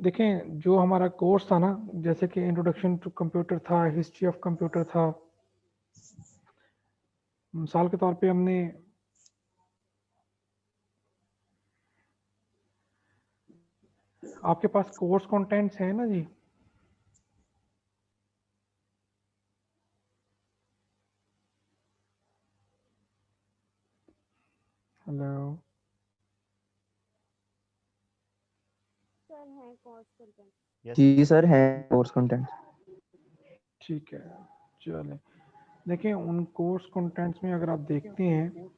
देखें जो हमारा कोर्स था ना, जैसे कि इंट्रोडक्शन टू कंप्यूटर था, हिस्ट्री ऑफ कंप्यूटर था, मिसाल के तौर पे हमने आपके पास कोर्स कंटेंट्स हैं ना जी। हेलो। सर है कोर्स कंटेंट। जी सर है कोर्स कंटेंट। ठीक है, चलें। देखिए उन कोर्स कंटेंट्स में अगर आप देखते हैं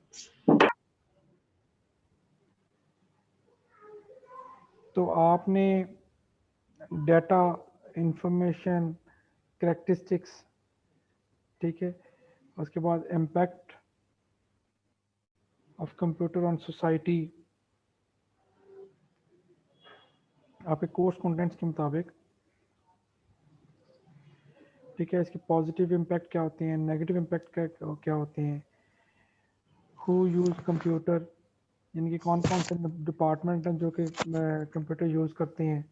तो आपने डेटा, इंफॉर्मेशन, कैरेक्टरिस्टिक्स, ठीक है, उसके बाद impact of computer on society, आपके कोर्स कंटेंट्स के मुताबिक, ठीक है, इसके पॉजिटिव इम्पैक्ट क्या होते हैं, नेगेटिव इम्पैक्ट क्या होते हैं, हु यूज़ कंप्यूटर, यानी कि कौन कौन से डिपार्टमेंट हैं जो कि कंप्यूटर यूज़ करते हैं,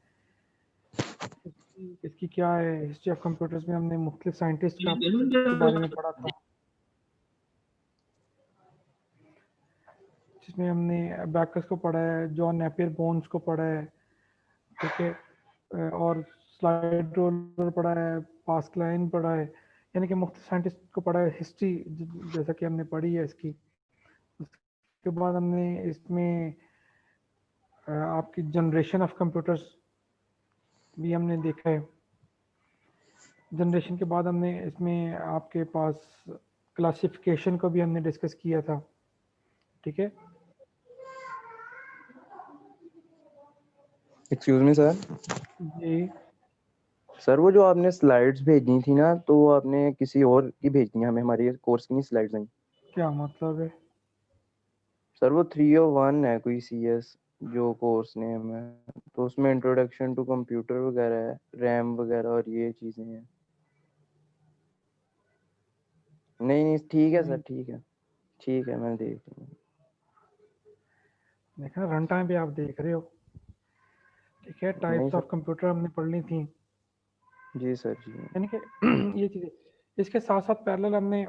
इसकी क्या है हिस्ट्री ऑफ कंप्यूटर्स में हमने मुख्तलिफ साइंटिस्ट के बारे में पढ़ा था, जिसमें हमने बैकर्स को पढ़ा है, जॉन नेपियर बोन्स को पढ़ा है, ठीक है, और स्लाइड रोलर पढ़ा है, पास्कलाइन पढ़ा है, यानी कि मुख्तलिफ साइंटिस्ट को पढ़ा है। हिस्ट्री जैसा कि हमने पढ़ी है इसकी। उसके बाद हमने इसमें आपकी जनरेशन ऑफ कंप्यूटर्स भी हमने देखा है। जनरेशन के बाद हमने इसमें आपके पास क्लासिफिकेशन को भी हमने डिस्कस किया था, ठीक है। Excuse me sir. जी सर वो जो आपने स्लाइड्स भेजी थी ना, तो वो आपने किसी और की भेजनी है हमें, हमारी कोर्स की नहीं स्लाइड्स नहीं। क्या मतलब है? सर वो 301 है कोई CS जो कोर्स नेम है, तो उसमें इंट्रोडक्शन टू कंप्यूटर वगैरह है, रैम वगैरह और ये चीज़ें हैं। नहीं नहीं ठीक है सर, ठीक है मैं देख लूँगा। देखा रन टाइम पे आप देख रहे हो, ठीक है। नहीं टाइप्स सर। ऑफ कंप्यूटर हमने पढ़नी थी, जी सर जी। यानी कि ये चीज़ें। इसके साथ साथ पैरेलल हमने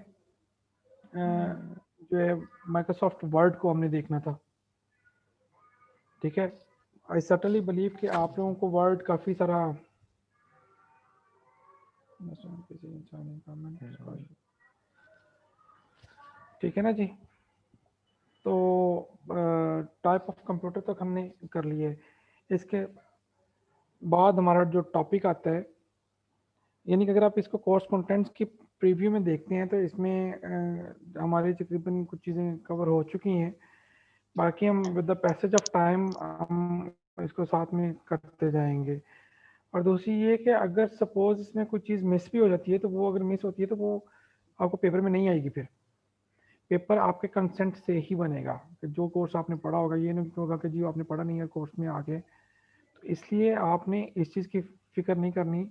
जो है माइक्रोसॉफ्ट वर्ड को हमने देखना था, ठीक है। आई सर्टनली बिलीव कि आप लोगों को वर्ड काफ़ी सारा ठीक है ना जी। तो टाइप ऑफ कंप्यूटर तक हमने कर लिए। इसके बाद हमारा जो टॉपिक आता है, यानी कि अगर आप इसको कोर्स कंटेंट्स की प्रीव्यू में देखते हैं तो इसमें हमारी तकरीबन कुछ चीज़ें कवर हो चुकी हैं। बाकी हम with the passage of time हम इसको साथ में करते जाएंगे। और दूसरी ये कि अगर सपोज इसमें कोई चीज़ मिस भी हो जाती है तो वो अगर मिस होती है तो वो आपको पेपर में नहीं आएगी। फिर पेपर आपके कंसेंट से ही बनेगा कि जो कोर्स आपने पढ़ा होगा, ये नहीं होगा कि जी आपने पढ़ा नहीं है कोर्स में आगे। तो इसलिए आपने इस चीज़ की फिक्र नहीं करनी,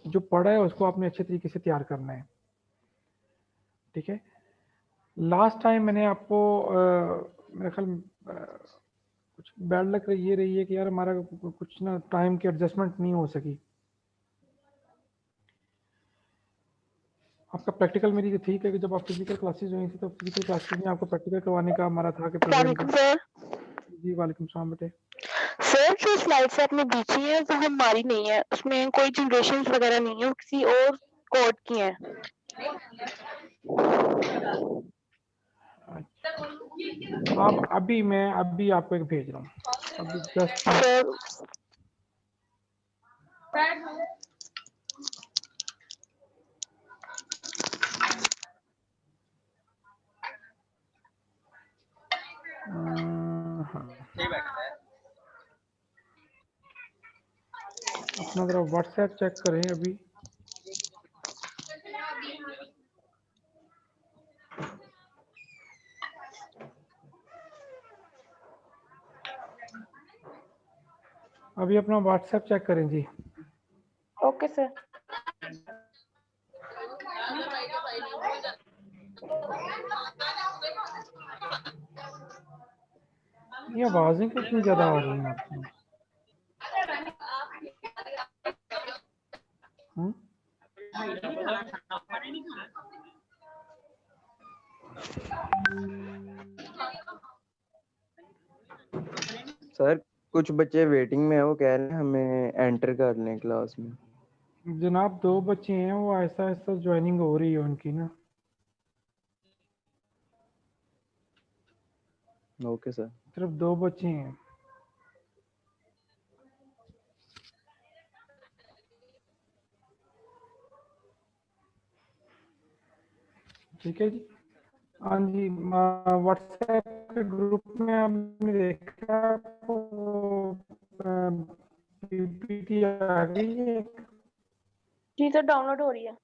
जो पढ़ा है उसको आपने अच्छे तरीके से तैयार करना है, ठीक है। लास्ट टाइम मैंने आपको मेरे ख्याल कुछ बैड लग ये रही है कि यार हमारा कुछ ना टाइम की एडजस्टमेंट नहीं हो सकी। आपका प्रैक्टिकल मेरी ठीक है कि जब आप फिजिकल क्लासेस हुई थी तो फिजिकल क्लासेस में आपको प्रैक्टिकल करवाने का हमारा था कि प्रोग्राम का। सर जी वालेकुम सलाम बेटे। सर जो स्लाइड्स आपने भेजी है वो हमारी नहीं है, उसमें कोई जनरेशन वगैरह नहीं है, वो किसी और कोड की है। आप अभी आपको एक भेज रहा हूँ, अभी जस्ट मैं सर हाँ अपना ज़रा व्हाट्सएप चेक करें अभी। अभी अपना व्हाट्सएप चेक करें जी। Okay sir. ये आवाज़ें क्यों इतनी ज़्यादा आ रही हैं आपकी? हम्म? सर कुछ बच्चे वेटिंग में है, वो कह रहे हैं हमें एंटर कर लें क्लास में। जनाब 2 बच्चे हैं, वो आहिस्ता आहिस्ता ज्वाइनिंग हो रही है उनकी ना। Okay sir. सिर्फ 2 बच्चे हैं। ठीक है जी। हाँ जी, व्हाट्सएप के ग्रुप में आपने देखा पीपीटी आ गई है। जी सर, डाउनलोड हो रही है।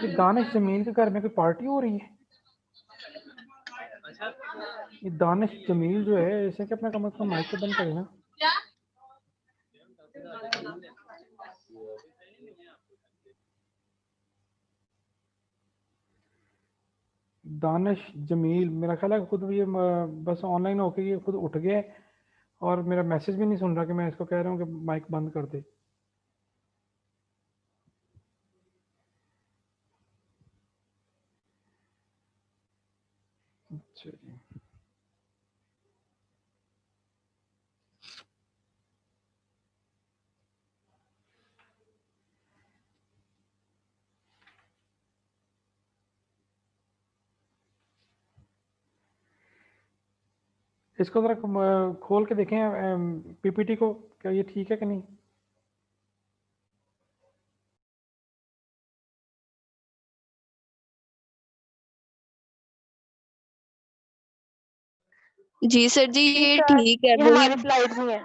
ये दानिश जमील के घर में कोई पार्टी हो रही है। ये दानिश जमील जो है, ऐसे कि अपना कम से कम माइक तो बंद करे ना। दानिश जमील, मेरा ख्याल है खुद ये बस ऑनलाइन होके ये खुद उठ गया है और मेरा मैसेज भी नहीं सुन रहा कि मैं इसको कह रहा हूँ कि माइक बंद कर दे। अच्छा जी। इसको जरा खोल के देखें पीपीटी को, क्या ये ठीक है कि नहीं। जी सर जी, जी ये सर, ठीक है। ये हमारी स्लाइड में है।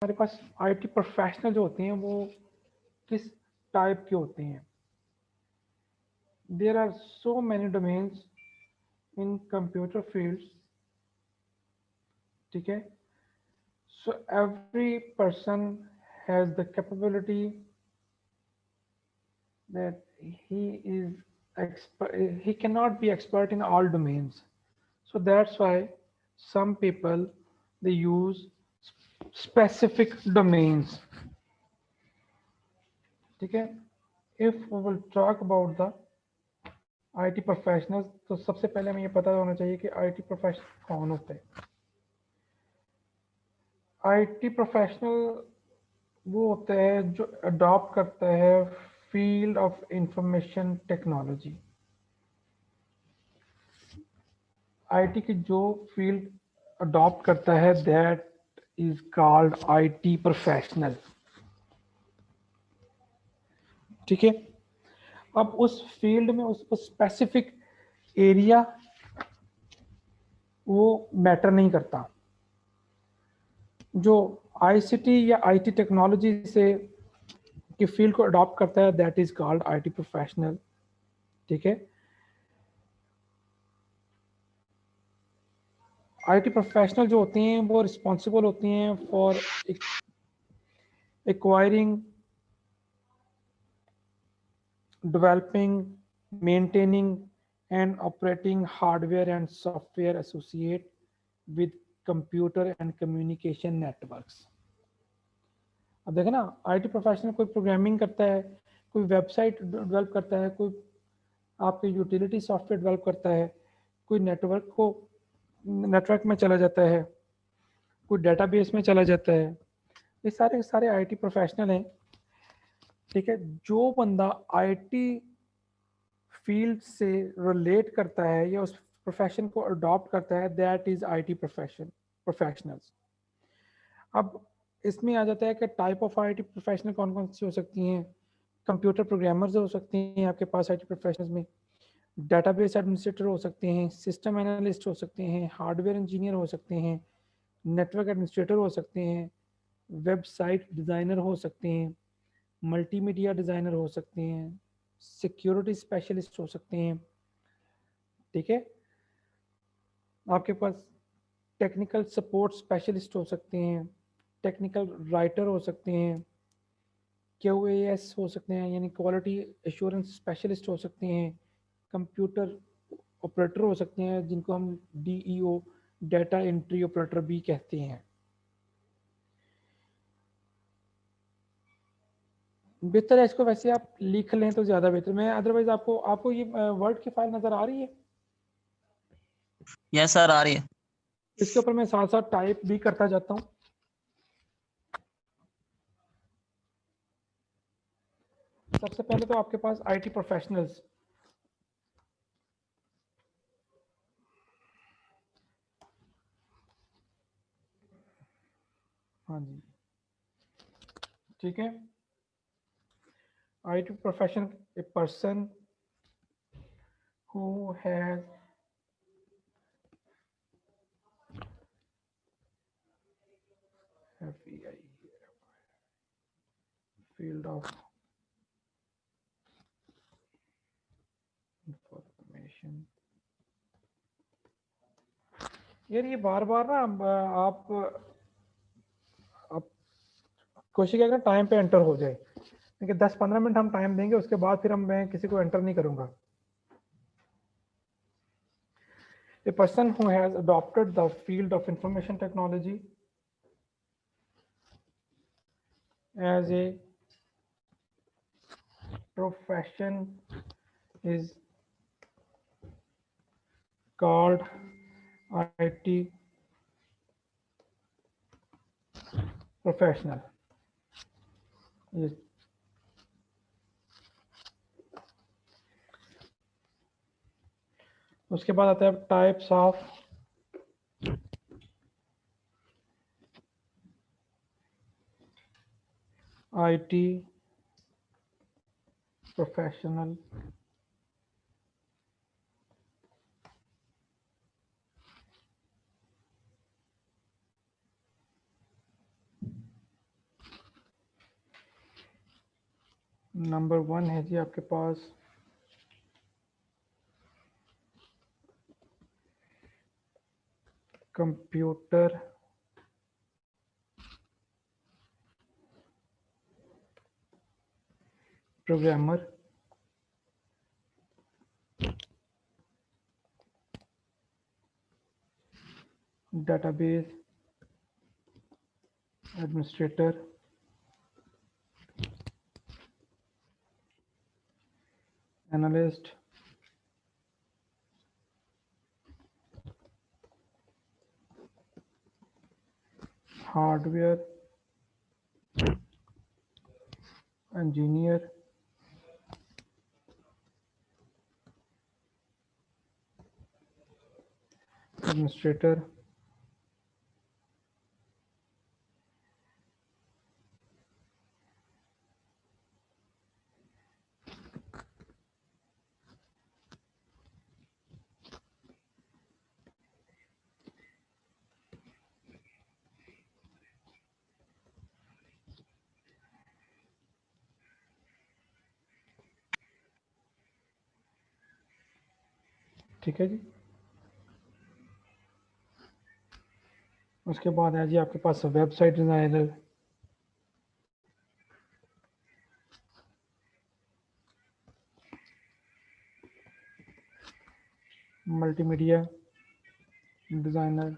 हमारे पास आईटी प्रोफेशनल जो होते हैं वो किस टाइप के होते हैं। There are so many domains in computer fields. ठीक है, so every person has the capability that he cannot be expert in all domains. So that's why some people they use specific domains. Okay, if we will talk about the IT professionals, तो सबसे पहले हमें ये पता होना चाहिए कि IT professional कौन होता है। IT प्रोफेशनल वो होता है जो अडॉप्ट करता है field of information technology. IT की जो फील्ड अडॉप्ट करता है that is called IT professional. ठीक है, अब उस फील्ड में उस स्पेसिफिक एरिया वो मैटर नहीं करता। जो आईसीटी या आईटी टेक्नोलॉजी से की फील्ड को अडॉप्ट करता है that is called IT professional. ठीक है, आईटी प्रोफेशनल जो होते हैं वो रिस्पॉन्सिबल होते हैं for acquiring, developing, maintaining and operating hardware and software associated with computer and communication networks। अब देखें ना, आईटी प्रोफेशनल कोई प्रोग्रामिंग करता है, कोई वेबसाइट डेवलप करता है, कोई आपके यूटिलिटी सॉफ्टवेयर डेवलप करता है, कोई नेटवर्क में चला जाता है, कोई डेटाबेस में चला जाता है। ये सारे सारे आईटी प्रोफेशनल हैं। ठीक है, जो बंदा आईटी फील्ड से रिलेट करता है या उस प्रोफेशन को अडॉप्ट करता है दैट इज आईटी प्रोफेशनल्स। अब इसमें आ जाता है कि टाइप ऑफ आईटी प्रोफेशनल कौन कौन सी हो सकती हैं। कंप्यूटर प्रोग्रामर्स हो सकते हैं आपके पास आईटी प्रोफेशनल्स में, डेटाबेस एडमिनिस्ट्रेटर हो सकते हैं, सिस्टम एनालिस्ट हो सकते हैं, हार्डवेयर इंजीनियर हो सकते हैं, नेटवर्क एडमिनिस्ट्रेटर हो सकते हैं, वेबसाइट डिज़ाइनर हो सकते हैं, मल्टीमीडिया डिज़ाइनर हो सकते हैं, सिक्योरिटी स्पेशलिस्ट हो सकते हैं, ठीक है। आपके पास टेक्निकल सपोर्ट स्पेशलिस्ट हो सकते हैं, टेक्निकल राइटर हो सकते हैं, QAS हो सकते हैं यानी क्वालिटी एश्योरेंस स्पेशलिस्ट हो सकते हैं, कंप्यूटर ऑपरेटर हो सकते हैं जिनको हम DEO डाटा एंट्री ऑपरेटर भी कहते हैं। बेहतर है इसको वैसे आप लिख लें तो ज़्यादा बेहतर। मैं अदरवाइज आपको ये वर्ड की फाइल नज़र आ रही है? यस सर, आ रही है। इसके ऊपर मैं साथ साथ टाइप भी करता जाता हूँ। सबसे पहले तो आपके पास IT प्रोफेशनल्स, हाँ जी, ठीक है। IT profession, a person who has FEI field of information। यार ये बार बार ना आप कोशिश करें टाइम पे एंटर हो जाए, क्योंकि 10-15 मिनट हम टाइम देंगे, उसके बाद फिर मैं किसी को एंटर नहीं करूंगा। A person who has adopted the field of information technology as a profession is called IT professional। उसके बाद आता है types of IT professional. Number 1 है जी आपके पास computer programmer, database administrator, analyst, hardware engineer, administrator, ठीक है जी। उसके बाद है जी आपके पास वेबसाइट डिजाइनर, मल्टीमीडिया डिजाइनर,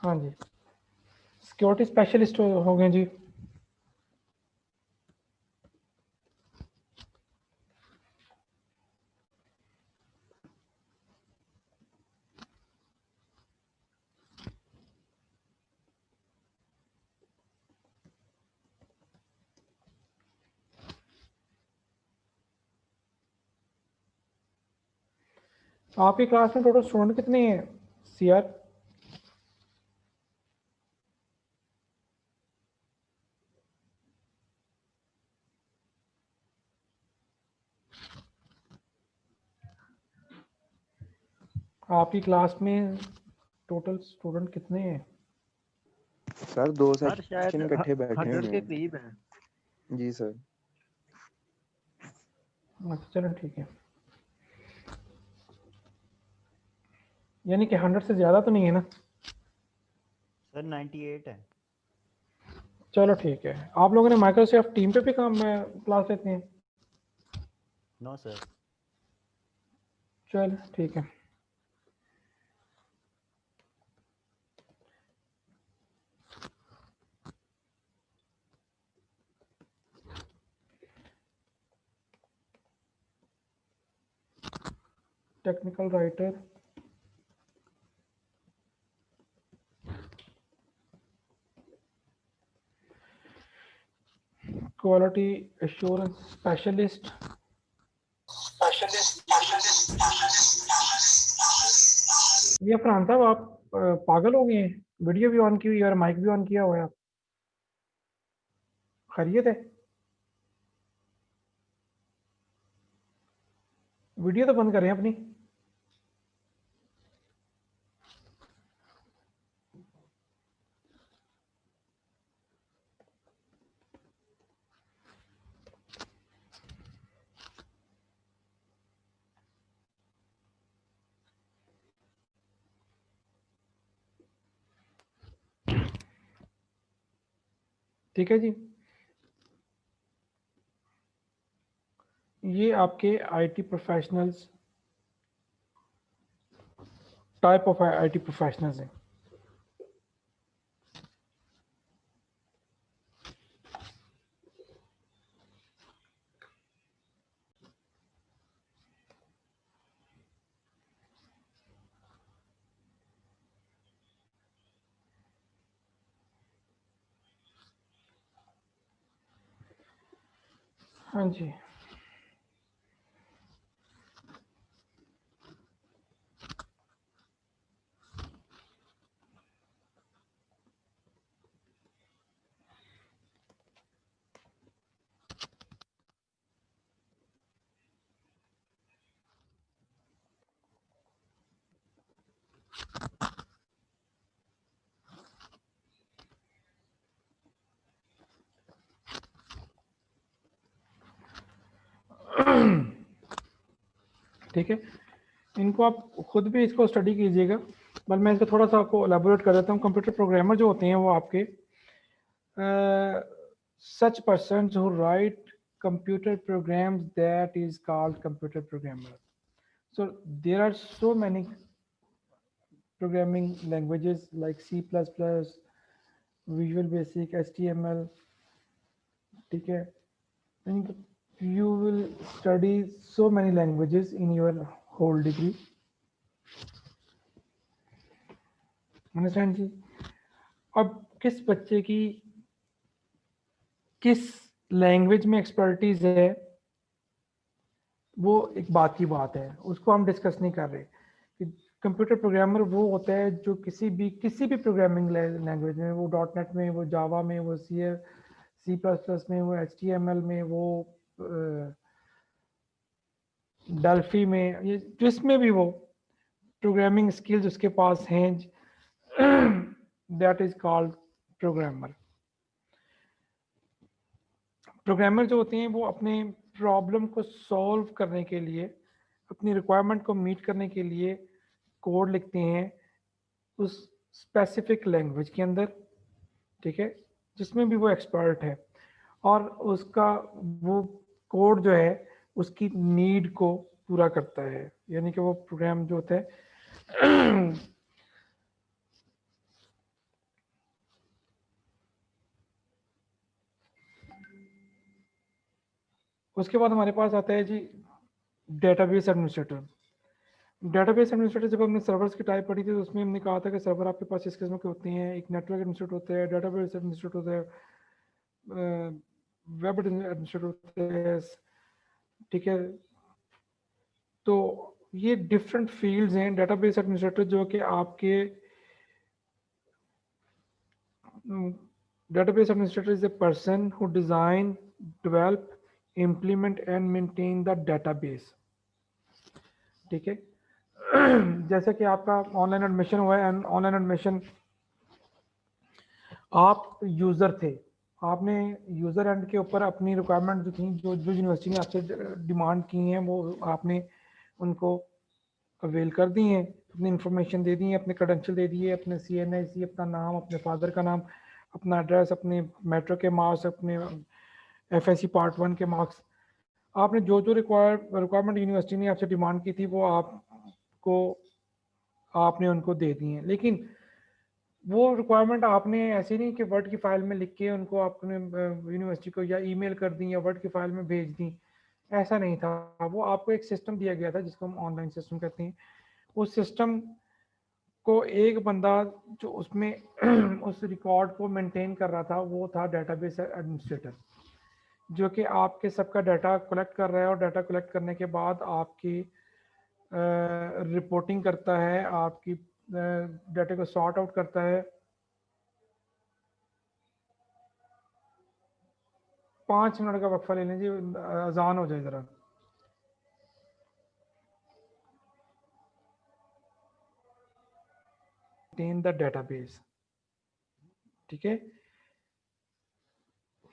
हाँ जी, सिक्योरिटी स्पेशलिस्ट हो गए जी। आपकी क्लास में टोटल स्टूडेंट कितने हैं सीआर? आपकी क्लास में टोटल स्टूडेंट कितने हैं? सर 2 सर शायद सेक्शन इकट्ठे बैठे 100 हुए के हैं। करीब हैं। जी सर। अच्छा चलो ठीक है, यानी कि 100 से ज़्यादा तो नहीं है ना? सर 98 है। चलो ठीक है। आप लोगों ने माइक्रोसॉफ्ट टीम पे भी काम में क्लास लेते हैं? No sir. चलो ठीक है। Technical writer, quality assurance specialist, ये फरहान साहब आप पागल हो गए हैं? वीडियो भी ऑन की हुई है और माइक भी ऑन किया हुआ है। आप खैरियत है? वीडियो तो बंद करें अपनी। ठीक है जी, ये आपके IT professionals, type of IT professionals हैं। हाँ जी, ठीक है, इनको आप खुद भी इसको स्टडी कीजिएगा, बट मैं इसको थोड़ा सा आपको एलेबोरेट कर देता हूँ। कंप्यूटर प्रोग्रामर जो होते हैं वो आपके such persons who write computer programs, that is called computer programmer. So there are so many programming languages like C++, Visual Basic, HTML, ठीक है? And you will study so many languages in your whole degree. Understand जी? अब किस बच्चे की किस language में expertise है वो एक बात की बात है, उसको हम डिस्कस नहीं कर रहे कि कंप्यूटर प्रोग्रामर वो होता है जो किसी भी प्रोग्रामिंग लैंग्वेज में, वो डॉट नेट में, वो जावा में, वो सी प्लस प्लस में, वो HTML में, वो डेल्फी में, ये जिसमें भी वो प्रोग्रामिंग स्किल्स उसके पास हैं, that is called programmer. Programmer जो होते हैं वो अपने प्रॉब्लम को सॉल्व करने के लिए, अपनी रिक्वायरमेंट को मीट करने के लिए कोड लिखते हैं उस स्पेसिफिक लैंग्वेज के अंदर, ठीक है, जिसमें भी वो एक्सपर्ट है, और उसका वो कोड जो है उसकी नीड को पूरा करता है, यानी कि वो प्रोग्राम जो होता है उसके बाद हमारे पास आता है जी डेटाबेस एडमिनिस्ट्रेटर। डेटाबेस एडमिनिस्ट्रेटर जब हमने सर्वर्स की टाइप पढ़ी थी तो उसमें हमने कहा था कि सर्वर आपके पास इस किस्म के होते हैं, एक नेटवर्क एडमिनिस्ट्रेटर होता है, डेटाबेस एडमिनिस्ट्रेटर होता है, वेब एडमिनिस्ट्रेटर होता है, ठीक है। तो ये डिफरेंट फील्ड्स हैं डेटाबेस एडमिनिस्ट्रेटर, जो कि आपके database administrator is a person who design, develop, implement and maintain the database. ठीक है। जैसे कि आपका ऑनलाइन एडमिशन हुआ है, ऑनलाइन एडमिशन आप यूज़र थे, आपने यूज़र एंड के ऊपर अपनी रिक्वायरमेंट जो थी, जो जो यूनिवर्सिटी ने आपसे डिमांड की हैं, वो आपने उनको अवेल कर दी हैं, अपनी इंफॉर्मेशन दे दी है, अपने क्रेडेंशियल दे दिए, अपने CNIC, अपना नाम, अपने फादर का नाम, अपना एड्रेस, अपने मेट्रो के मार्क्स, अपने FSC पार्ट 1 के मार्क्स, आपने जो जो रिक्वायरमेंट यूनिवर्सिटी ने आपसे डिमांड की थी वो आपने उनको दे दी हैं। लेकिन वो रिक्वायरमेंट आपने ऐसे नहीं कि वर्ड की फाइल में लिख के उनको आपने यूनिवर्सिटी को या ईमेल कर दी या वर्ड की फाइल में भेज दी, ऐसा नहीं था। वो आपको एक सिस्टम दिया गया था जिसको हम ऑनलाइन सिस्टम कहते हैं। उस सिस्टम को एक बंदा जो उसमें उस रिकॉर्ड को मेंटेन कर रहा था, वो था डेटाबेस एडमिनिस्ट्रेटर, जो कि आपके सबका डाटा कलेक्ट कर रहा है, और डाटा कलेक्ट करने के बाद आपकी रिपोर्टिंग करता है, आपकी डाटा को सॉर्ट आउट करता है। 5 मिनट का वक्फा ले लीजिए, अजान हो जाए ज़रा। इन द डेटाबेस, ठीक है।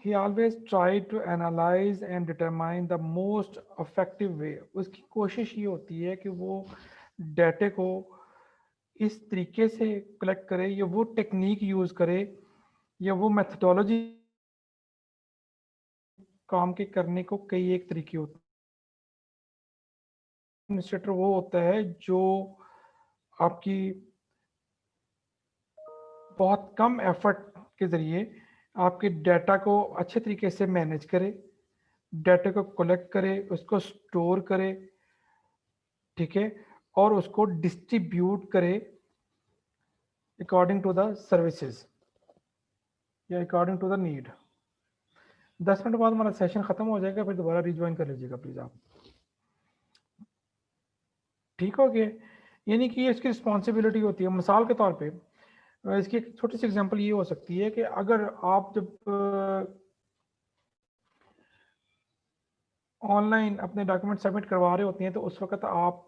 He always tried to analyze and determine the most effective way. उसकी कोशिश ये होती है कि वो डाटे को इस तरीके से कलेक्ट करे, या वो टेक्निक यूज़ करे, या वो मेथडोलॉजी, काम के करने को कई एक तरीके होते हैं। एडमिनिस्ट्रेटर वो होता है जो आपकी बहुत कम एफर्ट के ज़रिए आपके डाटा को अच्छे तरीके से मैनेज करे, डाटा को कलेक्ट करे, उसको स्टोर करे, ठीक है, और उसको डिस्ट्रीब्यूट करे अकॉर्डिंग टू द सर्विसेज या according to the need. 10 minute बाद हमारा सेशन खत्म हो जाएगा, फिर दोबारा रिज्वाइन कर लीजिएगा प्लीज आप, ठीक हो गया। यानी कि ये इसकी रिस्पॉन्सिबिलिटी होती है। मिसाल के तौर पे इसकी एक छोटी सी एग्जांपल ये हो सकती है कि अगर आप जब ऑनलाइन अपने डॉक्यूमेंट सबमिट करवा रहे होते हैं, तो उस वक्त आप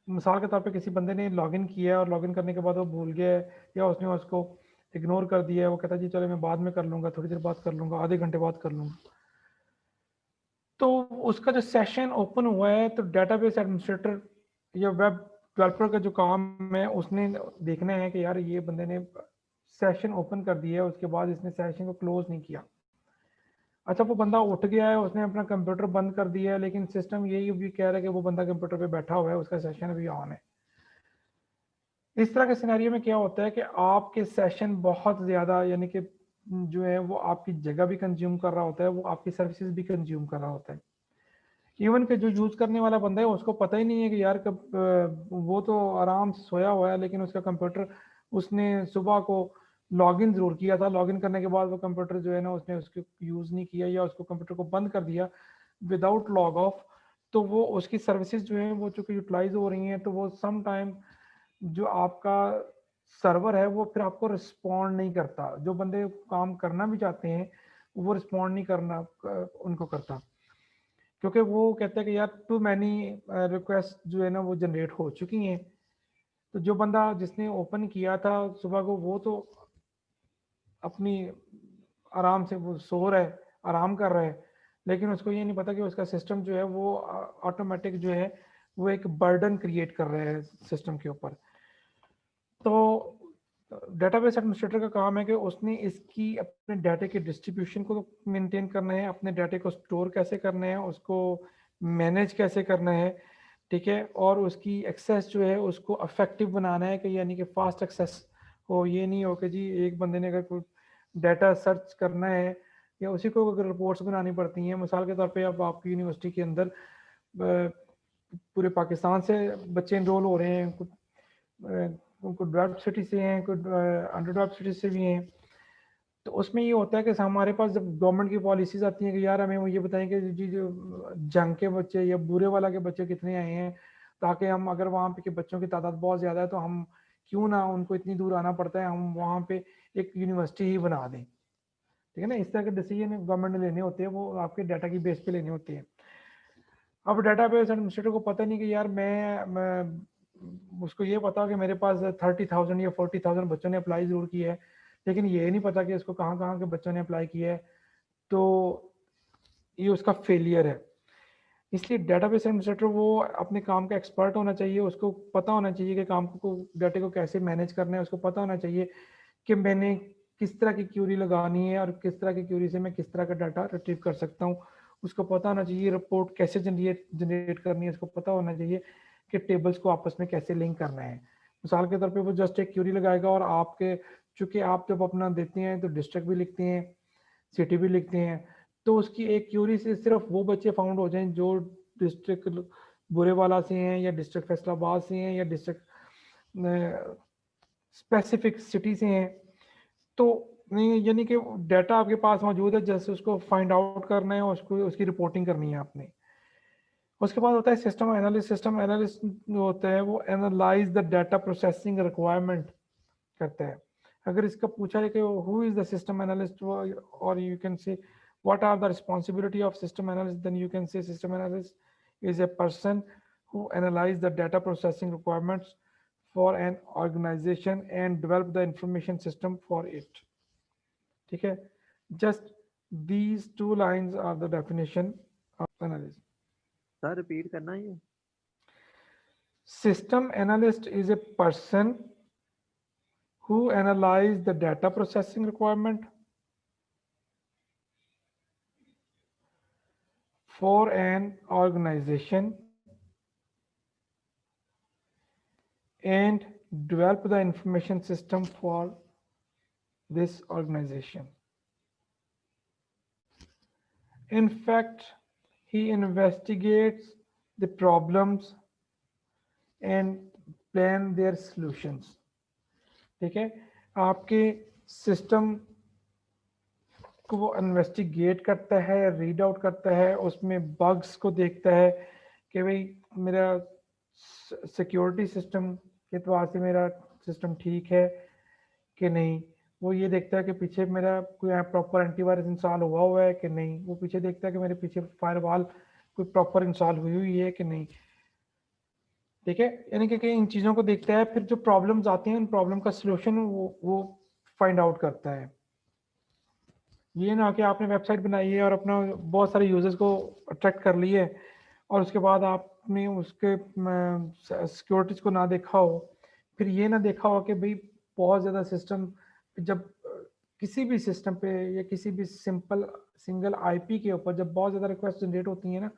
मिसाल के तौर पे किसी बंदे ने लॉगिन किया और लॉगिन करने के बाद वो भूल गया या उसने उसको इग्नोर कर दिया, वो कहता जी चलो मैं बाद में कर लूँगा, थोड़ी देर बाद कर लूँगा, आधे घंटे बाद कर लूँगा, तो उसका जो सेशन ओपन हुआ है, तो डेटाबेस एडमिनिस्ट्रेटर या वेब डेवलपर का जो काम है, उसने देखना है कि यार ये बंदे ने सेशन ओपन कर दिया है, उसके बाद इसने सेशन को क्लोज नहीं किया। अच्छा, वो बंदा उठ गया है, उसने अपना कंप्यूटर बंद कर दिया है, लेकिन सिस्टम यही भी कह रहा है कि वो बंदा कंप्यूटर पे बैठा हुआ है, उसका सेशन अभी ऑन है। इस तरह के सिनेरियो में क्या होता है कि आपके सेशन बहुत ज़्यादा, यानी कि जो है वो आपकी जगह भी कंज्यूम कर रहा होता है, वो आपकी सर्विसेज भी कंज्यूम कर रहा होता है। इवन कि जो यूज़ करने वाला बंदा है उसको पता ही नहीं है कि यार कब वो तो आराम से सोया हुआ है, लेकिन उसका कंप्यूटर, उसने सुबह को लॉगिन ज़रूर किया था, लॉगिन करने के बाद वो कंप्यूटर जो है ना उसने उसको यूज़ नहीं किया, या उसको कंप्यूटर को बंद कर दिया विदाउट लॉग ऑफ, तो वो उसकी सर्विसेज जो है वो चूँकि यूटिलाइज हो रही हैं, तो वो सम टाइम जो आपका सर्वर है वो फिर आपको रिस्पॉन्ड नहीं करता। जो बंदे काम करना भी चाहते हैं वो रिस्पॉन्ड नहीं करना उनको करता, क्योंकि वो कहते हैं कि यार टू मैनी रिक्वेस्ट जो है ना वो जनरेट हो चुकी हैं। तो जो बंदा जिसने ओपन किया था सुबह को, वो तो अपनी आराम से वो सो रहा है, आराम कर रहा है, लेकिन उसको ये नहीं पता कि उसका सिस्टम जो है वो ऑटोमेटिक जो है वो एक बर्डन क्रिएट कर रहा है सिस्टम के ऊपर। तो डेटाबेस एडमिनिस्ट्रेटर का काम है कि उसने इसकी अपने डाटा के डिस्ट्रीब्यूशन को मेंटेन करना है, अपने डाटा को स्टोर कैसे करना है, उसको मैनेज कैसे करना है, ठीक है, और उसकी एक्सेस जो है उसको इफेक्टिव बनाना है, कि यानी कि फास्ट एक्सेस हो। ये नहीं हो कि जी एक बंदे ने अगर कोई डाटा सर्च करना है या उसी को अगर रिपोर्ट्स बनानी पड़ती हैं, मिसाल के तौर पे अब आपकी यूनिवर्सिटी के अंदर पूरे पाकिस्तान से बच्चे इनरोल हो रहे हैं, कुछ डेवलप्ड सिटी से हैं, कुछ अंडर डेवलप्ड सिटी से भी हैं, तो उसमें ये होता है कि हमारे पास जब गवर्नमेंट की पॉलिसीज आती हैं कि यार हमें वो ये बताएं कि जी जो जंग के बच्चे या बुरे वाला के बच्चे कितने आए हैं, ताकि हम अगर वहाँ पे के बच्चों की तादाद बहुत ज़्यादा है तो हम क्यों ना उनको इतनी दूर आना पड़ता है, हम वहाँ पे एक यूनिवर्सिटी ही बना दें। ठीक है ना, इस तरह के डिसीजन गवर्नमेंट ने लेने होते हैं, वो आपके डाटा की बेस पे लेने होते हैं। अब डाटाबेस एडमिनिस्ट्रेटर को पता नहीं कि यार मैं उसको ये पता कि मेरे पास 30,000 या 40,000 बच्चों ने अप्लाई जरूर किया है, लेकिन ये नहीं पता कि इसको कहाँ कहाँ के बच्चों ने अप्लाई किया है, तो ये उसका फेलियर है। इसलिए डाटाबेस एडमिनिस्ट्रेटर वो अपने काम का एक्सपर्ट होना चाहिए, उसको पता होना चाहिए कि काम को डाटे को कैसे मैनेज करना है, उसको पता होना चाहिए कि मैंने किस तरह की क्यूरी लगानी है और किस तरह की क्यूरी से मैं किस तरह का डाटा रिट्रीव कर सकता हूँ। उसको पता होना चाहिए रिपोर्ट कैसे जनरेट करनी है, उसको पता होना चाहिए कि टेबल्स को आपस में कैसे लिंक करना है। मिसाल के तौर पे वो जस्ट एक क्यूरी लगाएगा और आपके, चूंकि आप जब अपना देते हैं तो डिस्ट्रिक्ट भी लिखते हैं, सिटी भी लिखते हैं, तो उसकी एक क्यूरी से सिर्फ वो बच्चे फाउंड हो जाएं जो डिस्ट्रिक्ट बुरेवाला से हैं या डिस्ट्रिक्ट फैसलाबाद से हैं या डिस्ट्रिक्ट स्पेसिफिक सिटी से हैं। तो नहीं, यानी कि डाटा आपके पास मौजूद है, जैसे उसको फाइंड आउट करना है और उसको उसकी रिपोर्टिंग करनी है आपने। उसके बाद होता है सिस्टम एनालिस्ट। सिस्टम एनालिस्ट होता है वो analyse the data processing requirement करता है। अगर इसका पूछा है कि who is the system analyst और you can say what are the responsibility of system analyst, then you can say system analyst is a person who analyze the data processing requirements for an organization and develop the information system for it. ठीक है, just these two lines are the definition of analysis. Sir repeat करना ये। System analyst is a person who analyze the data processing requirement for an organization and develop the information system for this organization. In fact, he investigates the problems and plan their solutions. ठीक है, आपके system को वो investigate करता है, read out करता है, उसमें बग्स को देखता है कि भाई मेरा सिक्योरिटी सिस्टम के एतबार से मेरा सिस्टम ठीक है कि नहीं। वो ये देखता है कि पीछे मेरा कोई प्रॉपर एंटीवायरस इंस्टॉल हुआ है कि नहीं। वो पीछे देखता है कि मेरे पीछे फायरवॉल कोई प्रॉपर इंस्टॉल हुई हुई है कि नहीं। ठीक है, यानी कि इन चीज़ों को देखता है, फिर जो प्रॉब्लम्स आती हैं उन प्रॉब्लम का सलूशन वो फाइंड आउट करता है। ये ना कि आपने वेबसाइट बनाई है और अपना बहुत सारे यूजर्स को अट्रैक्ट कर लिए और उसके बाद आपने उसके सिक्योरिटीज को ना देखा हो, फिर ये ना देखा हो कि भाई बहुत ज़्यादा सिस्टम, जब किसी भी सिस्टम पे या किसी भी सिंगल आईपी के ऊपर जब बहुत ज़्यादा रिक्वेस्ट जनरेट होती है ना,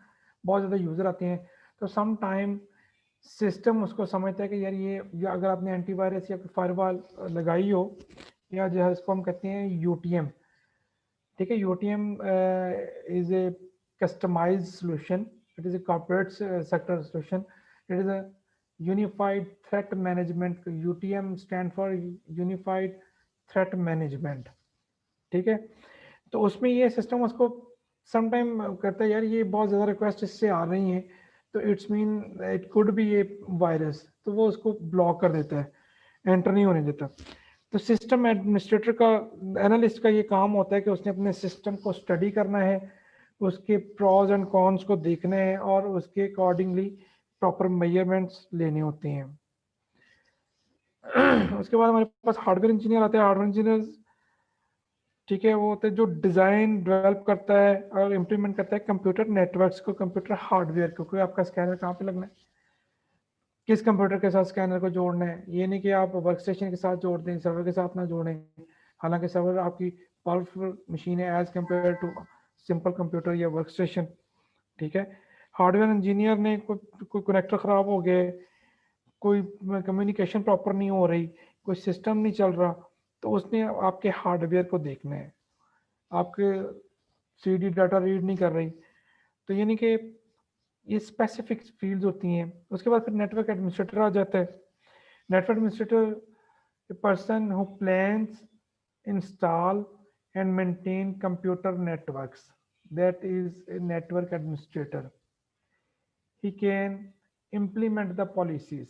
बहुत ज़्यादा यूज़र आते हैं, तो सम टाइम सिस्टम उसको समझता है कि यार ये अगर आपने एंटीवायरस या फायरवॉल लगाई हो, या जो है इसको हम कहते हैं यूटीएम। ठीक है, UTM is a customised solution, it is a corporate sector solution, it is a unified threat management. UTM stand for unified threat management. ठीक है, तो उसमें ये सिस्टम उसको समटाइम करता है, यार ये बहुत ज़्यादा रिक्वेस्ट इससे आ रही हैं, तो it's mean it could be A virus, तो वो उसको ब्लॉक कर देता है, एंटर नहीं होने देता। तो सिस्टम एडमिनिस्ट्रेटर का, एनालिस्ट का ये काम होता है कि उसने अपने सिस्टम को स्टडी करना है, उसके प्रॉज एंड कॉन्स को देखना है और उसके अकॉर्डिंगली प्रॉपर मेजरमेंट्स लेने होते हैं। उसके बाद हमारे पास हार्डवेयर इंजीनियर आते हैं। हार्डवेयर इंजीनियर, ठीक है, वो होता है जो डिज़ाइन डेवलप करता है और इम्प्लीमेंट करता है कंप्यूटर नेटवर्क्स को, कंप्यूटर हार्डवेयर को। कोई आपका स्कैनर कहाँ पे लगना है, किस कंप्यूटर के साथ स्कैनर को जोड़ना है, ये नहीं कि आप वर्क स्टेशन के साथ जोड़ दें, सर्वर के साथ ना जोड़ें। हालांकि सर्वर आपकी पावरफुल मशीन है as compare to simple computer या वर्क स्टेशन। ठीक है, हार्डवेयर इंजीनियर ने कोई कनेक्टर ख़राब हो गए, कोई कम्युनिकेशन प्रॉपर नहीं हो रही, कोई सिस्टम नहीं चल रहा, तो उसने आपके हार्डवेयर को देखना है, आपके सीडी डाटा रीड नहीं कर रही, तो यानी कि ये स्पेसिफिक फील्ड्स होती हैं। उसके बाद फिर नेटवर्क एडमिनिस्ट्रेटर आ जाता है। Network administrator, a person who plans, install and maintain computer networks. That is a network administrator. He can implement the policies.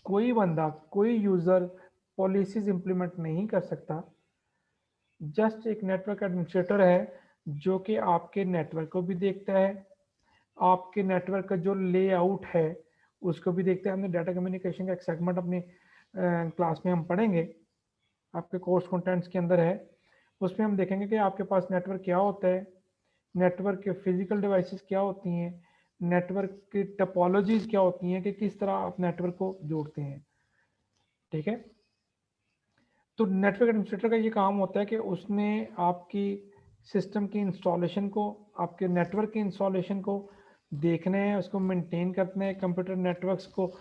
कोई बंदा, कोई यूजर पॉलिसीज इंप्लीमेंट नहीं कर सकता, जस्ट एक नेटवर्क एडमिनिस्ट्रेटर है जो कि आपके नेटवर्क को भी देखता है, आपके नेटवर्क का जो लेआउट है उसको भी देखते हैं। हमने डाटा कम्युनिकेशन का एक सेगमेंट अपनी क्लास में हम पढ़ेंगे, आपके कोर्स कंटेंट्स के अंदर है, उसमें हम देखेंगे कि आपके पास नेटवर्क क्या होता है, नेटवर्क के फिजिकल डिवाइसेस क्या होती हैं, नेटवर्क की टपोलॉजीज क्या होती हैं, कि किस तरह आप नेटवर्क को जोड़ते हैं। ठीक है, तो नेटवर्क एडमिनिस्ट्रेटर का ये काम होता है कि उसने आपकी सिस्टम की इंस्टॉलेशन को, आपके नेटवर्क की इंस्टॉलेशन को देखना है, उसको मेंटेन करना है, कंप्यूटर नेटवर्क्स को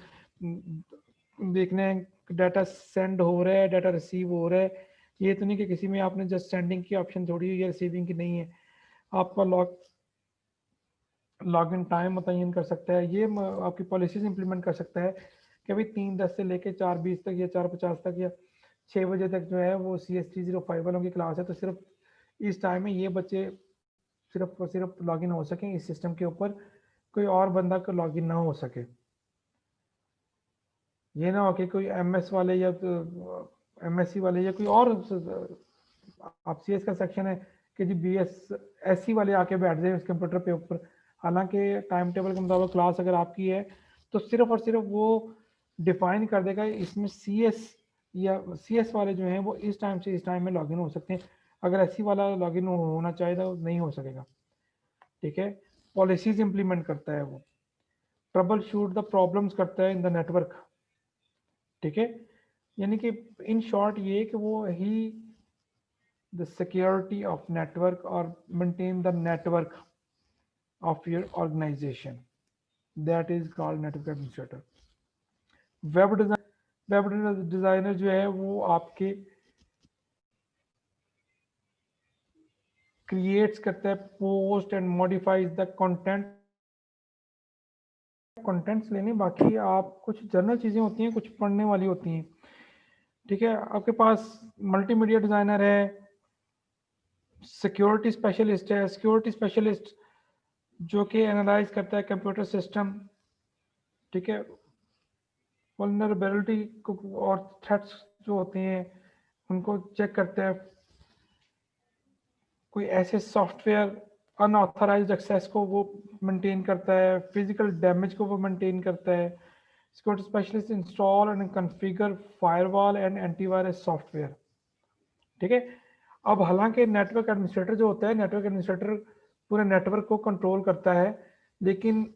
देखना है, डाटा सेंड हो रहा है, डाटा रिसीव हो रहा है। ये तो नहीं कि किसी में आपने जस्ट सेंडिंग की ऑप्शन छोड़ी हुई है, रिसीविंग की नहीं है। आपका लॉग इन टाइम मुतय्यन कर सकता है, ये आपकी पॉलिसीज इंप्लीमेंट कर सकता है कि भाई 3:10 से लेके 4:20 तक या 4:50 तक या 6 बजे तक जो है वो CS305 वालों की क्लास है, तो सिर्फ इस टाइम में ये बच्चे सिर्फ और सिर्फ लॉग इन हो सकें इस सिस्टम के ऊपर, कोई और बंदा को लॉग इन ना हो सके। ये ना हो कि कोई MS वाले या MSc वाले या कोई और, आप CS का सेक्शन है कि जी BSc वाले आके बैठ जाए उस कंप्यूटर पे ऊपर, हालांकि टाइम टेबल के मुताबिक क्लास अगर आपकी है तो सिर्फ और सिर्फ वो डिफाइन कर देगा इसमें CS वाले जो हैं वो इस टाइम से इस टाइम में लॉगिन हो सकते हैं, अगर SC वाला लॉगिन होना चाहिए तो नहीं हो सकेगा। ठीक है, पॉलिसीज इंप्लीमेंट करता है वो, ट्रबल शूट द प्रॉब्लम्स करता है इन द नेटवर्क। ठीक है, यानी कि इन शॉर्ट ये कि वो ही द सिक्योरिटी ऑफ नेटवर्क और maintain the network of your organization, that is called network administrator. Web designer जो है वो आपके क्रिएट्स करता है, post and modifies the contents लेने, बाकी आप कुछ जनरल चीजें होती हैं, कुछ पढ़ने वाली होती हैं। ठीक है, आपके पास मल्टीमीडिया डिजाइनर है, सिक्योरिटी स्पेशलिस्ट है, सिक्योरिटी स्पेशलिस्ट जो कि एनालाइज करता है कंप्यूटर सिस्टम। ठीक है, वल्नरेबिलिटी को और थ्रेट्स जो होते हैं उनको चेक करता है, कोई ऐसे सॉफ्टवेयर अनऑथराइज्ड एक्सेस को वो मेंटेन करता है, फिजिकल डैमेज को वो मेंटेन करता है। Security specialist install and configure firewall and antivirus software. ठीक है, अब हालांकि नेटवर्क एडमिनिस्ट्रेटर जो होता है, नेटवर्क एडमिनिस्ट्रेटर पूरे नेटवर्क को कंट्रोल करता है, लेकिन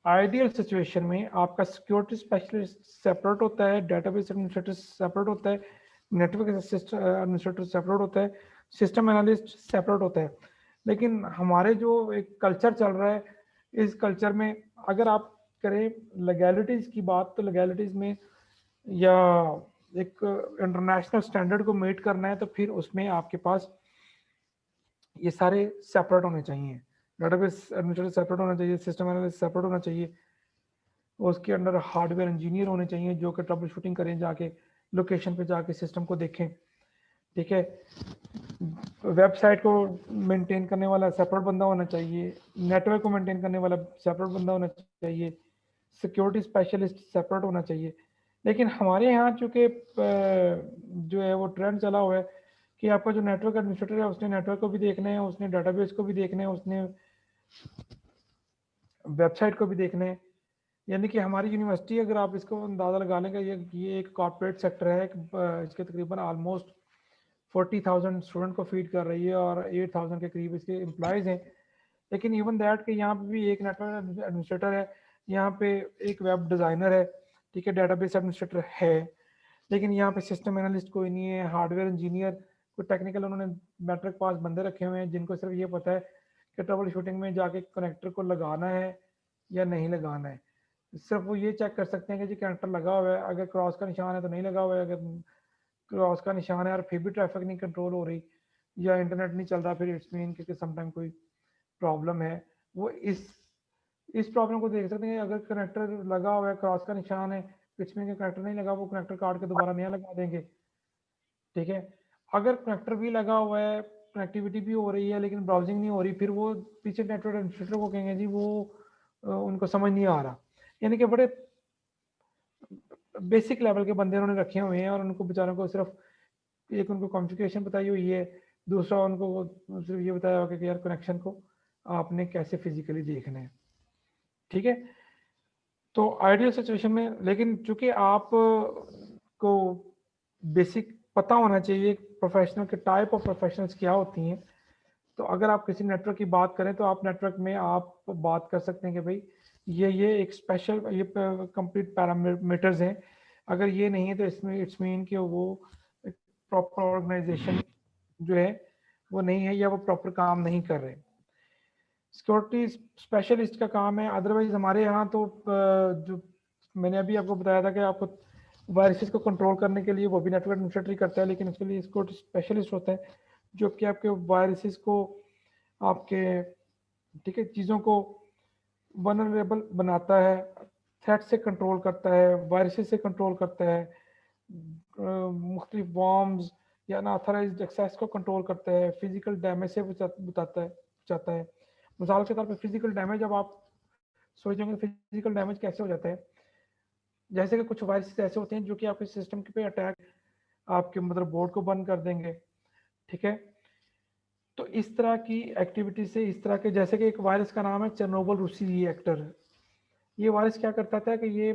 आइडियल सिचुएशन में आपका सिक्योरिटी स्पेशलिस्ट सेपरेट होता है, डेटाबेस एडमिनिस्ट्रेटर सेपरेट होता है, नेटवर्क एडमिनिस्ट्रेटर सेपरेट होता है, सिस्टम एनालिस्ट सेपरेट होता है। लेकिन हमारे जो एक कल्चर चल रहा है, इस कल्चर में अगर आप करें लीगैलिटीज की बात, तो लीगैलिटीज में या एक इंटरनेशनल स्टैंडर्ड को मीट करना है तो फिर उसमें आपके पास ये सारे सेपरेट होने चाहिए। डेटाबेस एडमिनिस्ट्रेटर सेपरेट होना चाहिए, सिस्टम एनालिस्ट सेपरेट होना चाहिए, उसके अंदर हार्डवेयर इंजीनियर होने चाहिए जो कि ट्रबल शूटिंग करें, जाके लोकेशन पे जाके सिस्टम को देखें। ठीक है, वेबसाइट को मेंटेन करने वाला सेपरेट बंदा होना चाहिए, नेटवर्क को मेंटेन करने वाला सेपरेट बंदा होना चाहिए, सिक्योरिटी स्पेशलिस्ट सेपरेट होना चाहिए। लेकिन हमारे यहाँ चूँकि जो है वो ट्रेंड चला हुआ है कि आपका जो नेटवर्क एडमिनिस्ट्रेटर है उसने नेटवर्क को भी देखना है, उसने डेटाबेस को भी देखना है, उसने वेबसाइट को भी देखना है। यानी कि हमारी यूनिवर्सिटी, अगर आप इसको अंदाज़ा लगा लेंगे, ये एक कॉर्पोरेट सेक्टर है, इसके तकरीबन ऑलमोस्ट 40,000 स्टूडेंट को फीड कर रही है और 8,000 के करीब इसके एम्प्लॉयज़ हैं। लेकिन इवन दैट कि यहाँ पे भी एक नेटवर्क एडमिनिस्ट्रेटर है, यहाँ पे एक वेब डिज़ाइनर है, ठीक है, डेटाबेस एडमिनिस्ट्रेटर है, लेकिन यहाँ पे सिस्टम एनालिस्ट कोई नहीं है, हार्डवेयर इंजीनियर, कोई टेक्निकल उन्होंने मैट्रिक पास बंदे रखे हुए हैं जिनको सिर्फ ये पता है कि ट्रबल शूटिंग में जाके कनेक्टर को लगाना है या नहीं लगाना है। सिर्फ वो ये चेक कर सकते हैं कि जी कनेक्टर लगा हुआ है, अगर क्रॉस का निशान है तो नहीं लगा हुआ है, अगर क्रॉस का निशान है और फिर भी ट्रैफिक नहीं कंट्रोल हो रही या इंटरनेट नहीं चल रहा, फिर इट्स मीन कि समटाइम कोई प्रॉब्लम है। वो इस प्रॉब्लम को देख सकते हैं। अगर कनेक्टर लगा हुआ है, क्रॉस का निशान है, इट्स मीन कि कनेक्टर नहीं लगा, वो कनेक्टर काट के दोबारा नया लगा देंगे। ठीक है, अगर कनेक्टर भी लगा हुआ है, कनेक्टिविटी भी हो रही है, लेकिन ब्राउजिंग नहीं हो रही, फिर वो पीछे नेटवर्क एडमिनिस्ट्रेटर को कहेंगे जी वो उनको समझ नहीं आ रहा। यानी कि बड़े बेसिक लेवल के बंदे उन्होंने रखे हुए हैं और उनको बेचारों को सिर्फ एक उनको कॉन्फ़िगरेशन बताई हुई है, दूसरा उनको वो सिर्फ ये बताया होगा कि यार कनेक्शन को आपने कैसे फिजिकली देखना है। ठीक है, तो आइडियल सिचुएशन में, लेकिन चूंकि आप को बेसिक पता होना चाहिए प्रोफेशनल के टाइप ऑफ प्रोफेशनल्स क्या होती हैं, तो अगर आप किसी नेटवर्क की बात करें तो आप नेटवर्क में आप बात कर सकते हैं कि भाई ये एक स्पेशल ये कंप्लीट पैरामीटर्स हैं, अगर ये नहीं है तो इसमें इट्स मीन कि वो प्रॉपर ऑर्गेनाइजेशन जो है वो नहीं है या वो प्रॉपर काम नहीं कर रहे। सिक्योरिटी स्पेशलिस्ट का काम है। अदरवाइज हमारे यहाँ तो जो मैंने अभी आपको बताया था कि आपको वायरसेस को कंट्रोल करने के लिए वो भी नेटवर्क एडमिनिस्ट्रेटर ही करता है, लेकिन उसके लिए सिक्योरिटी स्पेशलिस्ट होता है जो कि आपके वायरसेस को आपके ठीक है चीज़ों को वनरेबल बनाता है, थ्रेट से कंट्रोल करता है, वायरसेस से कंट्रोल करता है, मुख्तलिफ वॉर्म्स या अनऑथराइज्ड एक्सेस को कंट्रोल करता है, फिजिकल डैमेज से बचाता है। मिसाल के तौर पे फिजिकल डैमेज, अब आप सोचेंगे फिजिकल डैमेज कैसे हो जाता है, जैसे कि कुछ वायरसेस ऐसे होते हैं जो कि आपके सिस्टम पे अटैक आपके मदरबोर्ड को बंद कर देंगे। ठीक है, तो इस तरह की एक्टिविटी से इस तरह के, जैसे कि एक वायरस का नाम है चेरनोबिल रूसी रिएक्टर। ये वायरस क्या करता था कि ये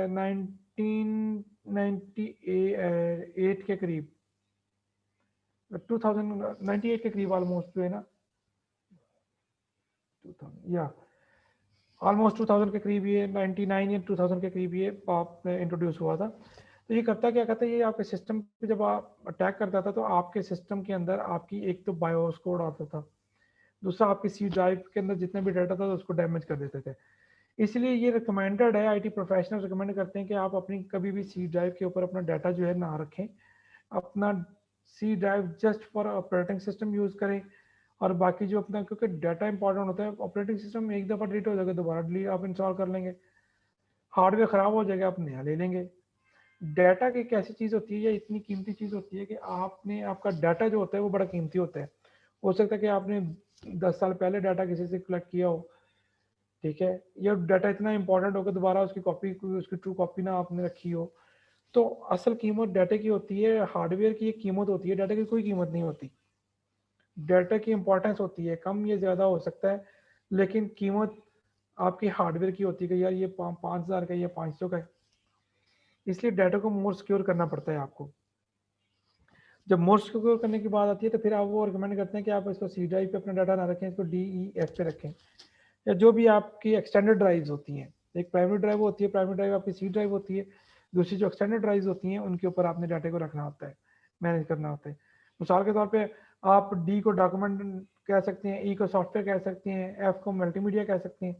1998 के करीब 2098 के करीब ऑलमोस्ट जो है ना 2000 या ऑलमोस्ट 2000 के करीब ये 99 या 2000 के करीब ये इंट्रोड्यूस हुआ था। तो ये करता क्या कहता है, ये आपके सिस्टम पे जब आप अटैक करता था तो आपके सिस्टम के अंदर आपकी एक तो बायोस कोड आता था, दूसरा आपकी सी ड्राइव के अंदर जितना भी डाटा था तो उसको डैमेज कर देते थे। इसलिए ये रिकमेंडेड है, आईटी प्रोफेशनल रिकमेंड करते हैं कि आप अपनी कभी भी सी ड्राइव के ऊपर अपना डाटा जो है ना रखें, अपना C drive just for operating system use करें, और बाकी जो अपना, क्योंकि डाटा इंपॉर्टेंट होता है, ऑपरेटिंग सिस्टम एक दफ़ा डिलीट हो जाएगा दोबारा डिलीट आप इंस्टॉल कर लेंगे, हार्डवेयर ख़राब हो जाएगा आप नया ले लेंगे। डाटा की एक ऐसी चीज़ होती है या इतनी कीमती चीज़ होती है कि आपने आपका डाटा जो होता है वो बड़ा कीमती होता है। हो सकता है कि आपने 10 साल पहले डाटा किसी से कलेक्ट किया हो, ठीक है, या डाटा इतना इंपॉर्टेंट होकर दोबारा उसकी कॉपी, उसकी ट्रू कॉपी ना आपने रखी हो। तो असल कीमत डाटा की होती है, हार्डवेयर की एक कीमत होती है, डाटा की कोई कीमत नहीं होती। डाटा की इंपॉर्टेंस होती है, कम या ज़्यादा हो सकता है, लेकिन कीमत आपकी हार्डवेयर की होती है कि यार ये 5,000 का या 500 का है। इसलिए डाटा को मोर सिक्योर करना पड़ता है आपको। जब मोर सिक्योर करने की बात आती है तो फिर आप वो रिकमेंड करते हैं कि आप इसको सी ड्राइव पे अपना डाटा ना रखें, इसको DEF पे रखें, या जो भी आपकी एक्सटेंडेड ड्राइव्स होती हैं। एक प्राइमरी ड्राइव होती है, प्राइमरी ड्राइव आपकी सी ड्राइव होती है, दूसरी जो एक्सटेंडेड ड्राइव्स होती हैं उनके ऊपर आपने डाटा को रखना होता है, मैनेज करना होता है। मिसाल के तौर पे आप डी को डॉक्यूमेंट कह सकते हैं, ई को सॉफ्टवेयर कह सकते हैं, एफ को मल्टीमीडिया कह सकते हैं,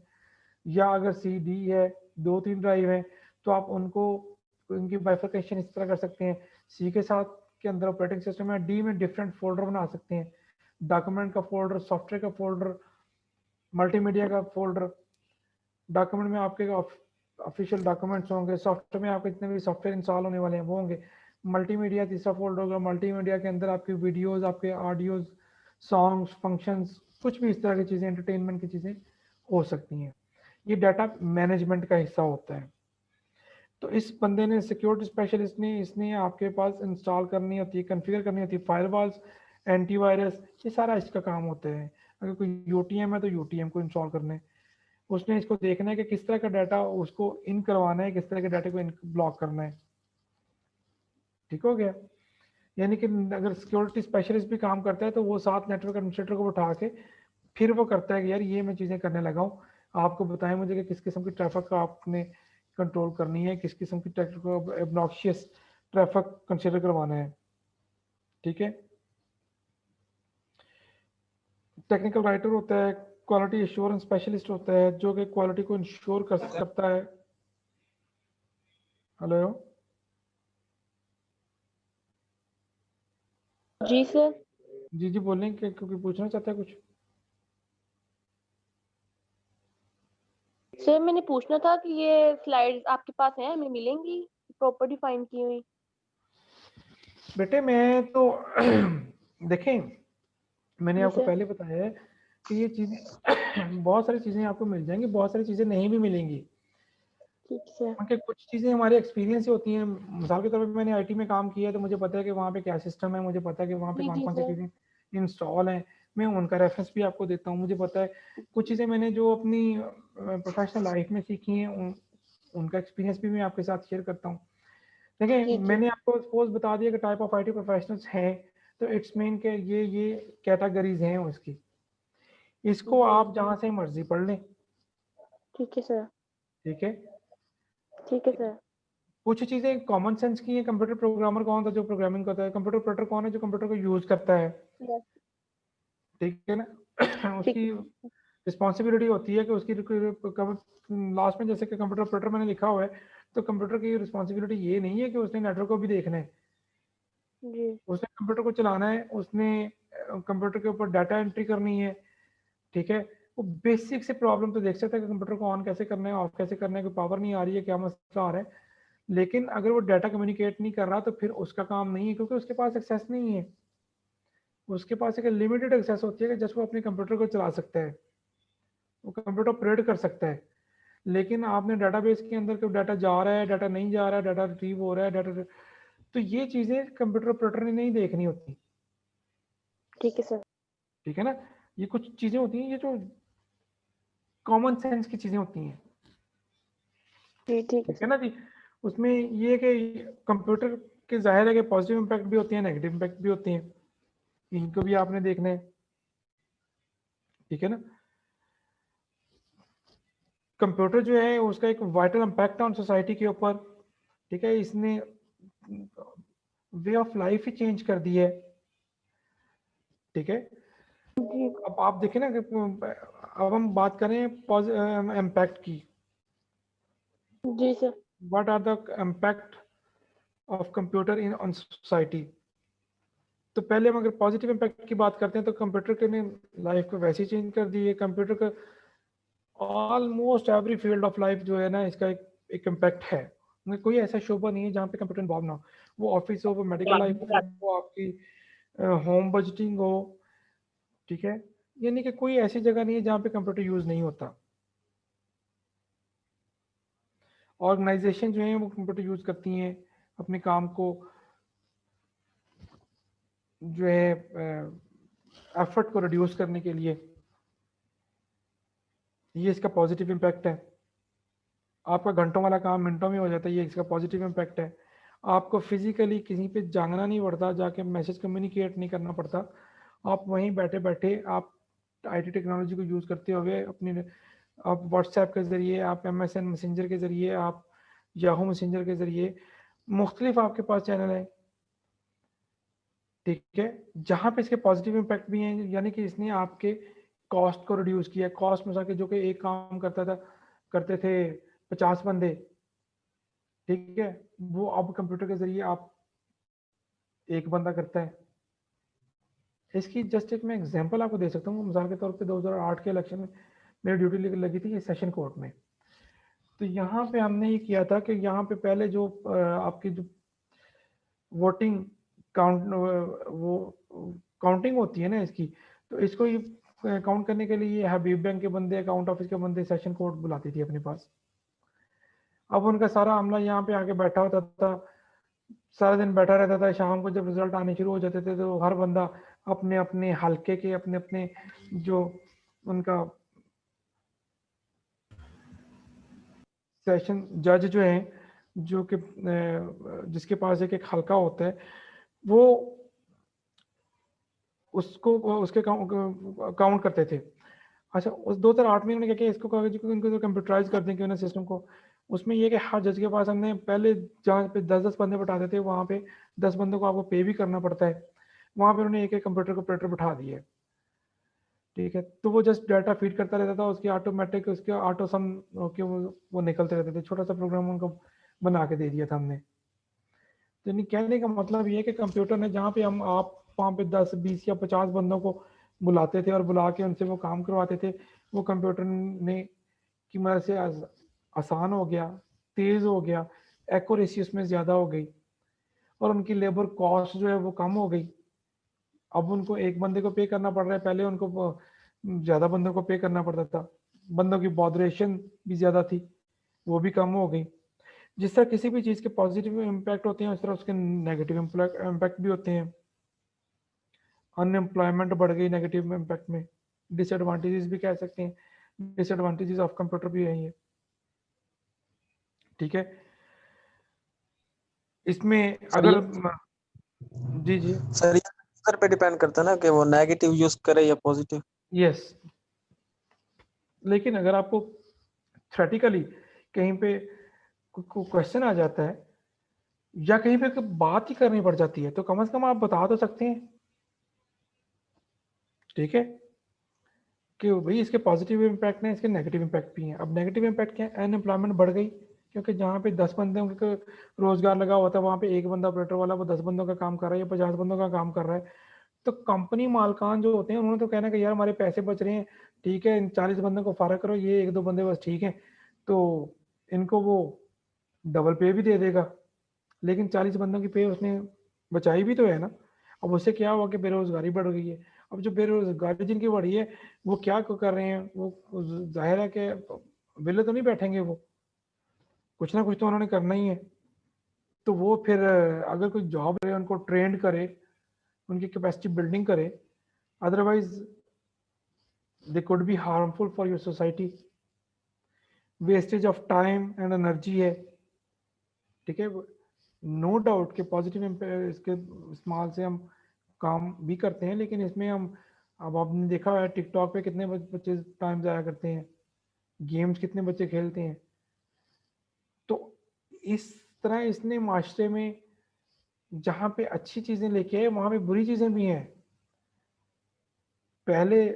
या अगर सी डी है, 2-3 ड्राइव है, तो आप उनको उनकी बाइफर्केशन इस तरह कर सकते हैं, सी के साथ के अंदर ऑपरेटिंग सिस्टम है, डी में डिफरेंट फोल्डर बना सकते हैं, डॉक्यूमेंट का फोल्डर, सॉफ्टवेयर का फोल्डर, मल्टीमीडिया का फोल्डर। डॉक्यूमेंट में आपके ऑफिशियल डॉक्यूमेंट्स होंगे, सॉफ्टवेयर में आपके जितने भी सॉफ्टवेयर इंस्टॉल होने वाले हैं वो होंगे। मल्टीमीडिया तीसरा फोल्डर होगा, मल्टीमीडिया के अंदर आपकी वीडियोस, आपके ऑडियोज, सॉन्ग्स, फंक्शंस, कुछ भी इस तरह की चीज़ें, एंटरटेनमेंट की चीज़ें हो सकती हैं। ये डाटा मैनेजमेंट का हिस्सा होता है। तो इस बंदे ने, सिक्योरिटी स्पेशलिस्ट ने, इसने आपके पास इंस्टॉल करनी होती है, कॉन्फ़िगर करनी होती है फायरवॉल्स, एंटीवायरस, ये सारा इसका काम होता है। अगर कोई यूटीएम है तो यूटीएम को इंस्टॉल करना है, उसने इसको देखना है कि किस तरह का डाटा उसको इन करवाना है, किस तरह के डाटा को इन ब्लॉक करना है। ठीक हो गया। यानी कि अगर सिक्योरिटी स्पेशलिस्ट भी काम करता है तो वो साथ नेटवर्क एडमिनिस्ट्रेटर को उठा के फिर वो करता है कि यार ये मैं चीज़ें करने लगा हूँ, आपको बताएं मुझे कि किस किस्म की ट्रैफिक का आपने कंट्रोल करनी है, किस किस्म की ट्रैफिक को एब्नॉक्शियस ट्रैफिक कंसिडर करवाना है। ठीक है, टेक्निकल राइटर होता है, क्वालिटी एश्योरेंस स्पेशलिस्ट होता है जो कि क्वालिटी को इंश्योर करता है। हेलो, जी सर। जी जी बोलें, क्योंकि पूछना चाहता है कुछ। सर मैंने पूछना था कि ये स्लाइड्स आपके पास हैं, हमें मिलेंगी प्रॉपर डिफाइन की हुई? बेटे मैं तो देखें, मैंने जी आपको सर। पहले बताया है कि ये चीजें बहुत सारी चीजें आपको मिल जाएंगी, बहुत सारी चीजें नहीं भी मिलेंगी। ठीक सर। क्योंकि कुछ चीजें हमारे एक्सपीरियंस से होती हैं। मिसाल के तौर पे मैंने आईटी में काम किया है, तो मुझे पता है कि वहाँ पे क्या सिस्टम है, मुझे पता है कि वहाँ पे जी कौन जी कौन सी सर। चीजें इंस्टॉल हैं। मैं उनका रेफरेंस भी आपको देता हूँ। मुझे पता है कुछ चीजें मैंने जो अपनी प्रोफेशनल लाइफ में सीखी हैं, उनका एक्सपीरियंस भी मैं आपके साथ शेयर करता हूँ। देखिए, जी जी। मैंने आपको सपोज बता दिया कि टाइप ऑफ आईटी प्रोफेशनल्स हैं, तो इट्स मीन के ये कैटेगरीज हैं उसकी। इसको जी आप जहाँ से मर्जी पढ़ लें, ठीक है सर। ठीक है। ठीक है सर। कुछ चीजें कॉमन सेंस की हैं। कंप्यूटर प्रोग्रामर कौन था जो प्रोग्रामिंग करता है, कंप्यूटर ऑपरेटर कौन है जो कंप्यूटर को यूज करता है, यस। ठीक है ना। ठीक उसकी है। रिस्पॉन्सिबिलिटी होती है कि उसकी लास्ट में, जैसे कि कंप्यूटर ऑपरेटर मैंने लिखा हुआ है, तो कंप्यूटर की रिस्पॉन्सिबिलिटी ये नहीं है कि उसने नेटवर्क को भी देखना है, जी उसने कंप्यूटर को चलाना है, उसने कंप्यूटर के ऊपर डाटा एंट्री करनी है, ठीक है। वो बेसिक से प्रॉब्लम तो देख सकता है कि कंप्यूटर को ऑन कैसे करना है, ऑफ कैसे करना है, कोई पावर नहीं आ रही है, क्या मसला आ रहा है। लेकिन अगर वो डाटा कम्युनिकेट नहीं कर रहा तो फिर उसका काम नहीं है, क्योंकि उसके पास एक्सेस नहीं है। उसके पास एक लिमिटेड एक्सेस होती है कि जस्ट वो अपने कंप्यूटर को चला सकता है, वो कंप्यूटर ऑपरेट कर सकता है। लेकिन आपने डाटाबेस के अंदर कोई डाटा जा रहा है, डाटा नहीं जा रहा है, डाटा रिट्रीव हो रहा है, डाटा, तो ये चीज़ें कंप्यूटर ऑपरेटर ने नहीं देखनी होती, ठीक है सर। ठीक है ना। ये कुछ चीज़ें होती हैं, ये जो कॉमन सेंस की चीज़ें होती हैं, जी ठीक है ठीक है सर। ना जी। उसमें ये है कि कंप्यूटर के जाहिर है कि पॉजिटिव इम्पैक्ट भी होते हैं, नेगेटिव इम्पैक्ट भी होते हैं, इनको भी आपने देखना है, ठीक है ना। कंप्यूटर जो है उसका एक वाइटल इम्पैक्ट ऑन सोसाइटी के ऊपर, ठीक है। इसने way of life he change कर दी है, ठीक है। जी अब आप देखें ना कि अब हम बात करें इम्पैक्ट की। जी सर। What are the impact of computer in on society. तो पहले हम अगर पॉजिटिव इम्पैक्ट की बात करते हैं तो कंप्यूटर के ने लाइफ को वैसे ही चेंज कर दी है। कंप्यूटर का almost every field of life जो है ना, इसका एक इम्पैक्ट है। मतलब कोई ऐसा शोबा नहीं है जहाँ पे कंप्यूटर इन्वॉल्व ना हो। वो ऑफिस हो, वो मेडिकल लाइफ हो, वो आपकी होम बजटिंग हो, ठीक है। यानी कि कोई ऐसी जगह नहीं है जहाँ पे कंप्यूटर यूज नहीं होता। ऑर्गेनाइजेशन जो है वो कंप्यूटर यूज करती हैं अपने काम को जो है एफर्ट को रिड्यूस करने के लिए। ये इसका पॉजिटिव इम्पैक्ट है। आपका घंटों वाला काम मिनटों में हो जाता है, ये इसका पॉजिटिव इम्पैक्ट है। आपको फिजिकली किसी पे जाना नहीं पड़ता, जाके मैसेज कम्युनिकेट नहीं करना पड़ता। आप वहीं बैठे बैठे आप आईटी टेक्नोलॉजी को यूज़ करते हुए अपने, आप व्हाट्सएप के ज़रिए, आप MSN मैसेंजर के ज़रिए, आप याहू मैसेंजर के ज़रिए, मुख्तलिफ आपके पास चैनल है, ठीक है, जहाँ पे इसके पॉजिटिव इम्पैक्ट भी हैं। यानी कि इसने आपके कॉस्ट को रिड्यूस किया। कॉस्ट में जो कि एक काम करते थे 50 बंदे, ठीक है, वो अब कंप्यूटर के जरिए आप एक बंदा करता है। इसकी जस्ट एक मैं एग्जांपल आपको दे सकता हूँ। मिसाल के तौर पे 2008 के इलेक्शन में मेरी ड्यूटी लगी थी सेशन कोर्ट में। तो यहाँ पे हमने ये किया था कि यहाँ पे पहले जो आपकी जो वोटिंग काउंट वो काउंटिंग होती है ना इसकी, तो इसको ये काउंट करने के लिए हबीब बैंक के बंदे, अकाउंट ऑफिस के बंदे सेशन कोर्ट बुलाती थी अपने पास। अब उनका सारा अमला यहाँ पे आके बैठा होता था, सारा दिन बैठा रहता था। शाम को जब रिजल्ट आने शुरू हो जाते थे तो हर बंदा अपने अपने हलके के, अपने अपने जो उनका सेशन जज जो है, जो कि जिसके पास एक एक हलका होता है, वो उसको उसके काउंट करते थे। अच्छा, उस 2008 में उन्होंने क्या किया, इसको कहा कि इनको तो कंप्यूटराइज कर दें क्यों ना सिस्टम को। उसमें ये कि हर जज के पास हमने पहले जहाँ पे 10-10 बंदे बैठाते थे, वहाँ पे 10 बंदों को आपको पे भी करना पड़ता है। वहाँ पे उन्होंने एक एक कंप्यूटर को ऑपरेटर बैठा दिए, ठीक है। तो वो जस्ट डाटा फीड करता रहता था, उसकी ऑटोमेटिक, उसके ऑटो सम के वो निकलते रहते थे। छोटा सा प्रोग्राम उनको बना के दे दिया था हमने। तो यानी कहने का मतलब ये है कि कंप्यूटर ने, जहाँ पे हम आप वहाँ पे 10-20 या 50 बंदों को बुलाते थे और बुला के उनसे वो काम करवाते थे, वो कंप्यूटर ने की मदद से आसान हो गया, तेज़ हो गया, एक्यूरेसी उसमें ज़्यादा हो गई। और उनकी लेबर कॉस्ट जो है वो कम हो गई। अब उनको एक बंदे को पे करना पड़ रहा है, पहले उनको ज़्यादा बंदों को पे करना पड़ता था, बंदों की बॉदरेशन भी ज़्यादा थी, वो भी कम हो गई। जिस तरह किसी भी चीज़ के पॉजिटिव इम्पैक्ट होते हैं उस तरह उसके नेगेटिव इम्पैक्ट भी होते हैं। अनएम्प्लॉयमेंट बढ़ गई नेगेटिव इम्पैक्ट में, डिसएडवांटेजेस भी कह सकते हैं, डिसएडवांटेजेस ऑफ कंप्यूटर भी है ये, ठीक है। इसमें सर अगर ये जी जी सर ये यूजर पे डिपेंड करता है ना कि वो नेगेटिव यूज करे या पॉजिटिव। यस, लेकिन अगर आपको थ्योरेटिकली कहीं पे क्वेश्चन आ जाता है या कहीं पे बात ही करनी पड़ जाती है तो कम से कम आप बता तो सकते हैं, ठीक है, कि भाई इसके पॉजिटिव इम्पैक्ट हैं, इसके नेगेटिव इम्पैक्ट भी हैं। अब नेगेटिव इम्पैक्ट क्या है? अनएम्प्लॉयमेंट बढ़ गई, क्योंकि जहाँ पे 10 बंदे का रोजगार लगा हुआ था वहाँ पे एक बंदा ऑपरेटर वाला वो 10 बंदों का काम कर रहा है या 50 बंदों का काम कर रहा है। तो कंपनी मालकान जो होते हैं उन्होंने तो कहना कि यार हमारे पैसे बच रहे हैं, ठीक है, इन 40 बंदों को फारग करो, ये एक दो बंदे बस ठीक है, तो इनको वो डबल पे भी दे देगा। लेकिन 40 बंदों की पे उसने बचाई भी तो है ना। अब उससे क्या हुआ कि बेरोजगारी बढ़ गई है। अब जो बेरोजगारी जिनकी बढ़ी है वो क्या कर रहे हैं, वो जाहिर है कि विले तो नहीं बैठेंगे, वो कुछ ना कुछ तो उन्होंने करना ही है। तो वो फिर अगर कोई जॉब है उनको ट्रेंड करे, उनकी कैपेसिटी बिल्डिंग करे, otherwise they could be harmful for your society. Wastage of time and energy है, ठीक है। नो डाउट के पॉजिटिव इसके इस्तेमाल से हम काम भी करते हैं, लेकिन इसमें हम, अब आपने देखा है टिकटॉक पे कितने बच्चे टाइम ज़ाया करते हैं, गेम्स कितने बच्चे खेलते हैं। तो इस तरह इसने माशरे में जहाँ पे अच्छी चीज़ें लेके आए वहाँ पे बुरी चीज़ें भी हैं। पहले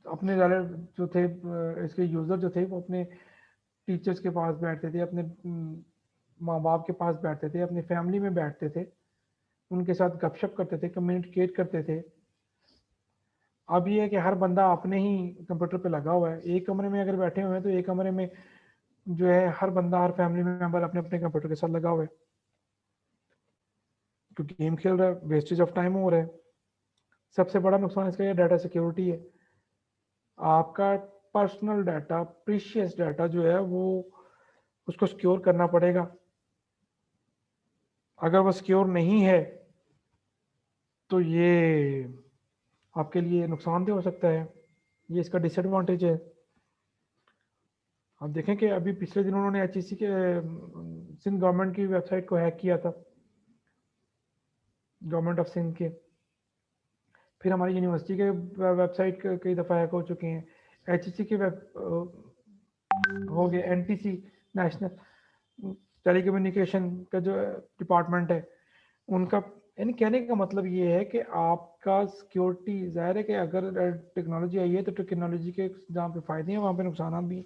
अपने जो थे इसके यूज़र जो थे वो अपने टीचर्स के पास बैठते थे, अपने माँ बाप के पास बैठते थे, अपनी फैमिली में बैठते थे, उनके साथ गपशप करते थे, कम्युनिकेट करते थे। अब ये है कि हर बंदा अपने ही कंप्यूटर पे लगा हुआ है। एक कमरे में अगर बैठे हुए हैं तो एक कमरे में जो है हर बंदा, हर फैमिली मेंबर अपने अपने कंप्यूटर के साथ लगा हुआ है, क्योंकि गेम खेल रहा है, वेस्टेज ऑफ टाइम हो रहा है। सबसे बड़ा नुकसान इसका ये डाटा सिक्योरिटी है। आपका पर्सनल डाटा, प्रीशियस डाटा जो है वो उसको सिक्योर करना पड़ेगा। अगर वो सिक्योर नहीं है तो ये आपके लिए नुकसानदेह हो सकता है, ये इसका डिसएडवांटेज है। आप देखें कि अभी पिछले दिन उन्होंने HEC के सिंध गवर्नमेंट की वेबसाइट को हैक किया था, गवर्नमेंट ऑफ सिंध के। फिर हमारी यूनिवर्सिटी के वेबसाइट कई दफ़ा हैक हो चुके हैं। HEC के हो गए, NTC नेशनल टेलीकम्युनिकेशन का जो डिपार्टमेंट है उनका, यानी कहने का मतलब ये है कि आपका सिक्योरिटी, ज़ाहिर है कि अगर टेक्नोलॉजी आई है तो टेक्नोलॉजी के जहाँ पे फ़ायदे हैं वहाँ पे नुकसान भी हैं।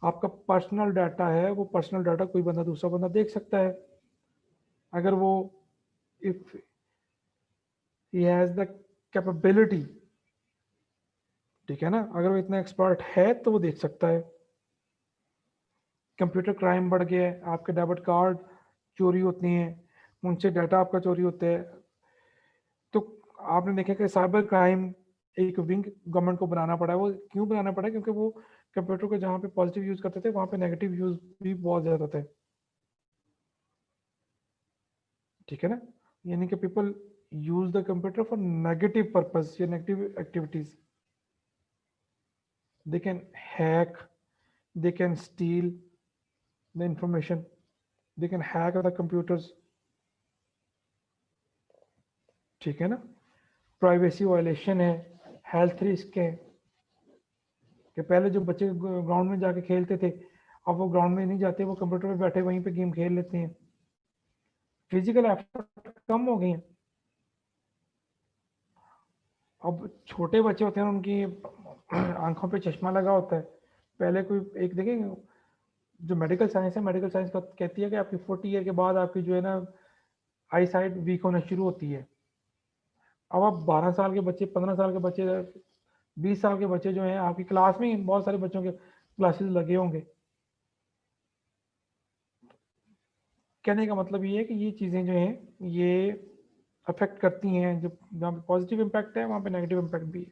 आपका पर्सनल डाटा है, वो पर्सनल डाटा कोई बंदा दूसरा बंदा देख सकता है, अगर वो if he has the capability, ठीक है ना, अगर वो इतना एक्सपर्ट है तो वो देख सकता है। कंप्यूटर क्राइम बढ़ गया है, आपके डेबिट कार्ड चोरी होते हैं, उनसे डाटा आपका चोरी होता है। तो आपने देखा कि साइबर क्राइम एक विंग गवर्नमेंट को बनाना पड़ा है। वो क्यों बनाना पड़ा है? क्योंकि वो कंप्यूटर को जहाँ पे पॉजिटिव यूज़ करते थे वहाँ पे नेगेटिव यूज़ भी बहुत ज़्यादा था, ठीक है ना। यानी कि people use the computer for negative purpose या negative activities. They can hack, they can steal the information, they can hack the computers, ठीक है ना। प्राइवेसी वायलेशन है, हेल्थ रिस्क है कि पहले जो बच्चे ग्राउंड में जाके खेलते थे अब वो ग्राउंड में नहीं जाते, वो कंप्यूटर पे बैठे वहीं पे गेम खेल लेते हैं। फिजिकल एफर्ट कम हो गए हैं। अब छोटे बच्चे होते हैं उनकी आंखों पे चश्मा लगा होता है। पहले कोई एक देखें, जो मेडिकल साइंस है, मेडिकल साइंस कहती है कि आपकी 40 ईयर के बाद आपकी जो है ना आई साइट वीक होना शुरू होती है। अब आप 12 साल के बच्चे, 15 साल के बच्चे, 20 साल के बच्चे जो हैं आपकी क्लास में, बहुत सारे बच्चों के क्लासेस लगे होंगे। कहने का मतलब ये है कि ये चीज़ें जो हैं ये अफेक्ट करती हैं, जो जहाँ पे पॉजिटिव इम्पैक्ट है वहाँ पे नेगेटिव इम्पैक्ट भी है।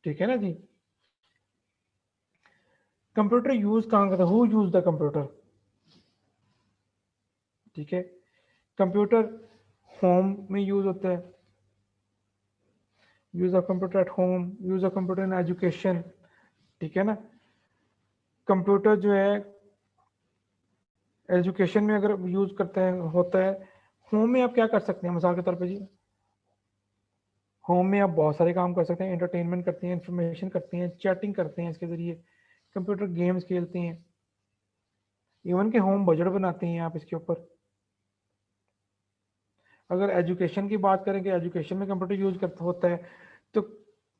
ठीक है ना जी। कंप्यूटर यूज कहाँ करता है, हु यूज द कंप्यूटर? ठीक है, कंप्यूटर होम में यूज होता है, use of computer at home, use of computer in education. ठीक है ना, कंप्यूटर जो है एजुकेशन में अगर यूज करते हैं होता है। होम में आप क्या कर सकते हैं मिसाल के तौर पे जी, होम में आप बहुत सारे काम कर सकते हैं, एंटरटेनमेंट करते हैं, इंफॉर्मेशन करते हैं, चैटिंग करते हैं इसके जरिए, कंप्यूटर गेम्स खेलते हैं, इवन के होम बजट बनाते हैं आप इसके ऊपर। अगर एजुकेशन की बात करें कि एजुकेशन में कंप्यूटर यूज करता होता है, तो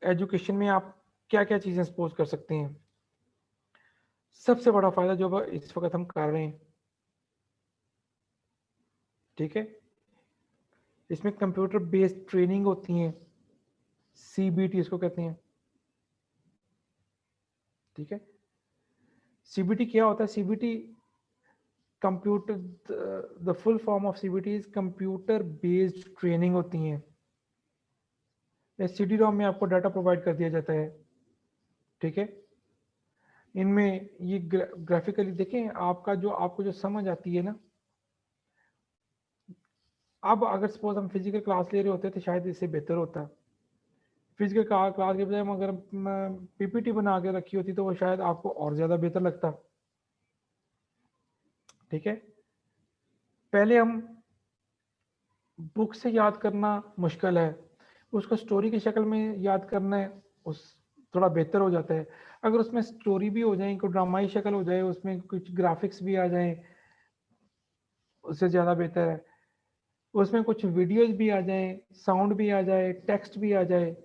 एजुकेशन में आप क्या क्या चीज़ें सपोज कर सकते हैं? सबसे बड़ा फायदा जो इस वक्त हम कर रहे हैं, ठीक है, इसमें कंप्यूटर बेस्ड ट्रेनिंग होती है, सीबीटी इसको कहते हैं। ठीक है, सीबीटी क्या होता है? CBT computer, the full form of CBT is computer based training होती है। सीडी रोम में आपको डाटा प्रोवाइड कर दिया जाता है। ठीक है, इनमें ये ग्राफिकली देखें, आपको जो समझ आती है ना, अब अगर सपोज हम फिजिकल क्लास ले रहे होते तो शायद इससे बेहतर होता। फिजिकल क्लास के बजाय हम अगर पीपीटी बना के रखी होती तो वो शायद आपको और ज़्यादा बेहतर लगता। ठीक है, पहले हम बुक से याद करना मुश्किल है, उसको स्टोरी की शक्ल में याद करना है, उस थोड़ा बेहतर हो जाता है। अगर उसमें स्टोरी भी हो जाए, कोई ड्रामाई शक्ल हो जाए, उसमें कुछ ग्राफिक्स भी आ जाए, उससे ज़्यादा बेहतर है। उसमें कुछ वीडियोस भी आ जाए, साउंड भी आ जाए, टेक्स्ट भी आ जाए,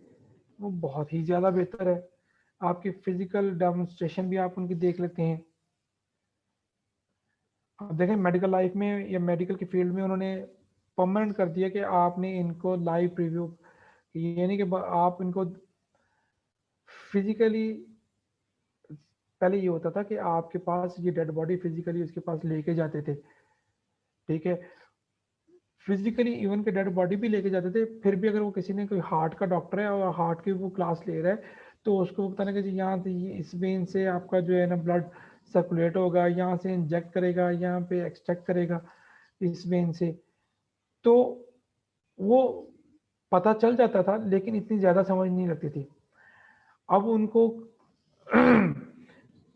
वो बहुत ही ज़्यादा बेहतर है। आपकी फिजिकल डेमोन्स्ट्रेशन भी आप उनकी देख लेते हैं। आप देखें मेडिकल लाइफ में या मेडिकल की फील्ड में उन्होंने परमानेंट कर दिया कि आपने इनको लाइव प्रीव्यू, यानी कि आप इनको फिजिकली, पहले ये होता था कि आपके पास ये डेड बॉडी फिजिकली उसके पास लेके जाते थे। ठीक है, फिजिकली इवन के डेड बॉडी भी लेके जाते थे, फिर भी अगर वो किसी ने कोई हार्ट का डॉक्टर है और हार्ट की वो क्लास ले रहा है तो उसको बताना कि यहाँ से इस वेन से आपका जो है ना ब्लड सर्कुलेट होगा, यहाँ से इंजेक्ट करेगा, यहाँ पे एक्सट्रैक्ट करेगा इस वेन से, तो वो पता चल जाता था लेकिन इतनी ज़्यादा समझ नहीं लगती थी। अब उनको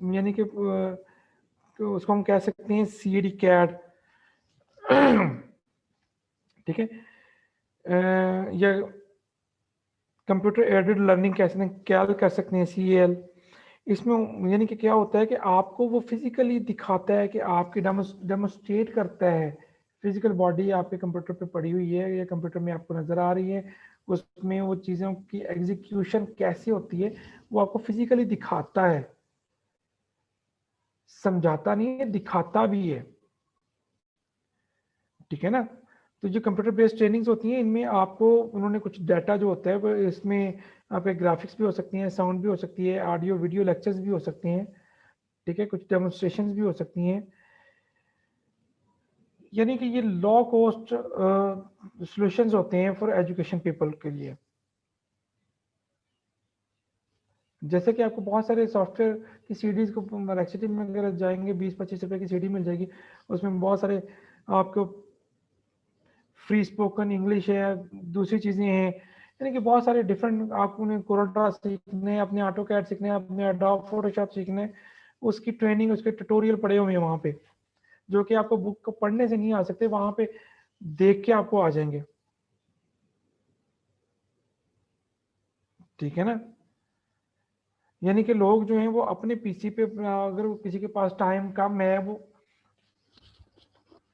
यानी कि तो उसको हम कह सकते हैं सीडी कैड। ठीक है, या कंप्यूटर एडेड लर्निंग कह सकते हैं, कैल कर सकते हैं, CAL। इसमें यानी कि क्या होता है कि आपको वो फिजिकली दिखाता है कि आपकी डेमोस्ट्रेट करता है, फिजिकल बॉडी आपके कंप्यूटर पे पड़ी हुई है या कंप्यूटर में आपको नजर आ रही है, उसमें वो चीज़ों की एग्जीक्यूशन कैसे होती है वो आपको फिजिकली दिखाता है, समझाता नहीं है, दिखाता भी है। ठीक है ना, तो जो कंप्यूटर बेस्ड ट्रेनिंग्स होती हैं इनमें आपको उन्होंने कुछ डाटा जो होता है वो इसमें आपके ग्राफिक्स भी हो सकती हैं, साउंड भी हो सकती है, ऑडियो वीडियो लेक्चर्स भी हो सकते हैं। ठीक है, कुछ डेमोन्स्ट्रेशन भी हो सकती हैं, यानी कि ये लो कॉस्ट सॉल्यूशंस होते हैं फॉर एजुकेशन पीपल के लिए। जैसे कि आपको बहुत सारे सॉफ्टवेयर की सीडीज को रेक्सिटी में अगर जाएंगे 20-25 रुपए की सीडी मिल जाएगी, उसमें बहुत सारे आपको फ्री स्पोकन इंग्लिश है, दूसरी चीज़ें हैं, यानी कि बहुत सारे डिफरेंट, आपने कोरोटा सीखने, अपने ऑटो कैड सीखने, अपने एडोब फोटोशॉप सीखने, उसकी ट्रेनिंग, उसके ट्यूटोरियल पड़े हुए हैं वहाँ पे, जो कि आपको बुक को पढ़ने से नहीं आ सकते, वहाँ पे देख के आपको आ जाएंगे। ठीक है ना, यानी कि लोग जो हैं वो अपने पीसी पे, अगर वो किसी के पास टाइम कम है वो,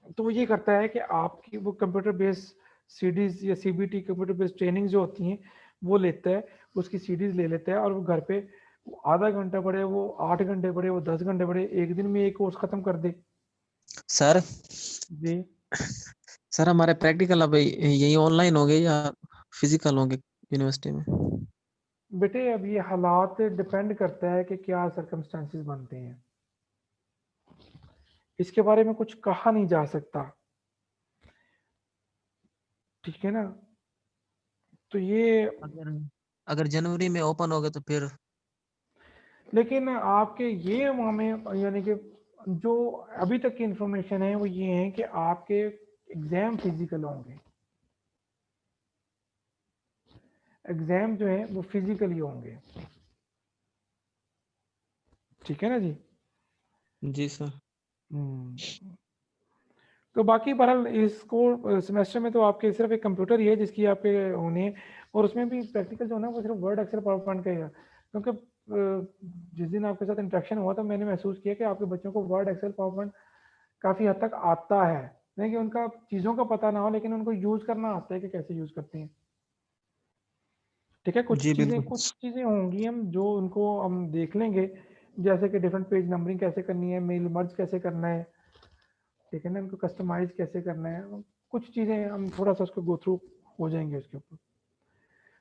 तो वो ये करता है कि आपकी वो कंप्यूटर बेस्ड सीडीज या सीबीटी कंप्यूटर बेस्ड ट्रेनिंग जो होती हैं वो लेता है, उसकी सीडीज ले लेता है और वो घर पे वो आधा घंटा पढ़े, वो 8 घंटे पढ़े, वो 10 घंटे पढ़े, एक दिन में एक कोर्स खत्म कर दे। सर जी सर हमारे प्रैक्टिकल अब यही ऑनलाइन होंगे या फिजिकल होंगे यूनिवर्सिटी में? बेटे, अब ये हालात डिपेंड करता है कि क्या सर्कमस्टांसिस बनते हैं। इसके बारे में कुछ कहा नहीं जा सकता, ठीक है ना। तो ये, अगर अगर जनवरी में ओपन हो गए तो फिर लेकिन आपके ये हमें यानी कि जो अभी तक की इंफॉर्मेशन है वो ये है कि आपके एग्जाम फिजिकल होंगे, एग्जाम जो है वो फिजिकली होंगे, ठीक है ना जी। जी सर। तो बाकी बहरहाल इसको सेमेस्टर में तो आपके सिर्फ एक कंप्यूटर ही है जिसकी आपके होने हैं, और उसमें भी प्रैक्टिकल जो है ना वो सिर्फ वर्ड एक्सेल पावर पॉइंट का ही है, क्योंकि जिस दिन आपके साथ इंटरेक्शन हुआ तो मैंने महसूस किया कि आपके बच्चों को वर्ड एक्सेल पावर पॉइंट काफ़ी हद तक आता है, नहीं कि उनका चीज़ों का पता ना हो, लेकिन उनको यूज़ करना आता है कि कैसे यूज़ करते हैं, ठीक है। जी बिल्कुल। कुछ चीज़ें होंगी हम जो उनको हम देख लेंगे, जैसे कि डिफरेंट पेज नंबरिंग कैसे करनी है, मेल मर्ज कैसे करना है, ठीक है ना, इनको कस्टमाइज कैसे करना है, कुछ चीज़ें हम थोड़ा सा उसको गो थ्रू हो जाएंगे उसके ऊपर।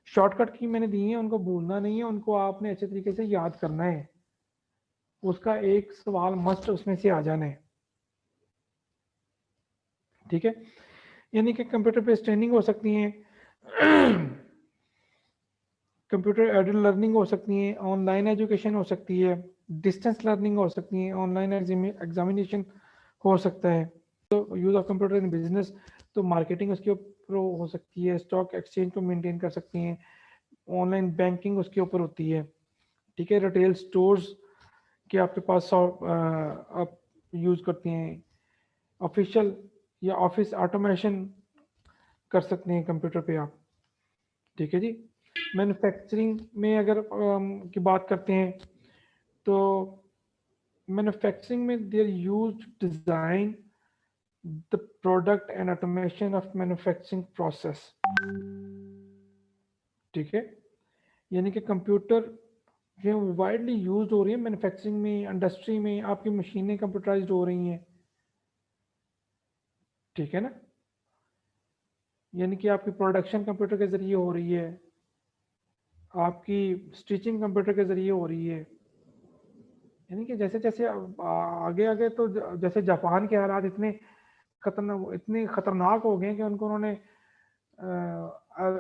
शॉर्टकट की मैंने दी है, उनको भूलना नहीं है, उनको आपने अच्छे तरीके से याद करना है, उसका एक सवाल मस्ट उसमें से आ जाना है, ठीक है। यानी कि कंप्यूटर बेस्ड ट्रेनिंग हो सकती है, कंप्यूटर एडेड लर्निंग हो सकती है, ऑनलाइन एजुकेशन हो सकती है, डिस्टेंस लर्निंग हो सकती है, ऑनलाइन एग्जामिनेशन हो सकता है, तो use of computer in business, तो मार्केटिंग उसके ऊपर हो सकती है, स्टॉक एक्सचेंज को मेंटेन कर सकती हैं, ऑनलाइन बैंकिंग उसके ऊपर होती है, ठीक है। रिटेल स्टोर्स के आपके पास आप यूज़ करते हैं, ऑफिशियल या ऑफिस ऑटोमेशन कर सकते हैं कंप्यूटर पे आप, ठीक है जी। मैन्युफैक्चरिंग में अगर की बात करते हैं तो मैन्युफैक्चरिंग में there used design the product and automation of manufacturing process, ठीक है। यानी कि कंप्यूटर जो वाइडली यूज हो रही है मैन्युफैक्चरिंग में, इंडस्ट्री में, आपकी मशीनें कंप्यूटराइज्ड हो रही हैं, ठीक है ना। यानी कि आपकी प्रोडक्शन कंप्यूटर के ज़रिए हो रही है, आपकी स्टिचिंग कंप्यूटर के ज़रिए हो रही है, यानी कि जैसे जैसे आगे आगे तो जैसे जापान के हालात इतने खतरनाक हो गए कि उनको उन्होंने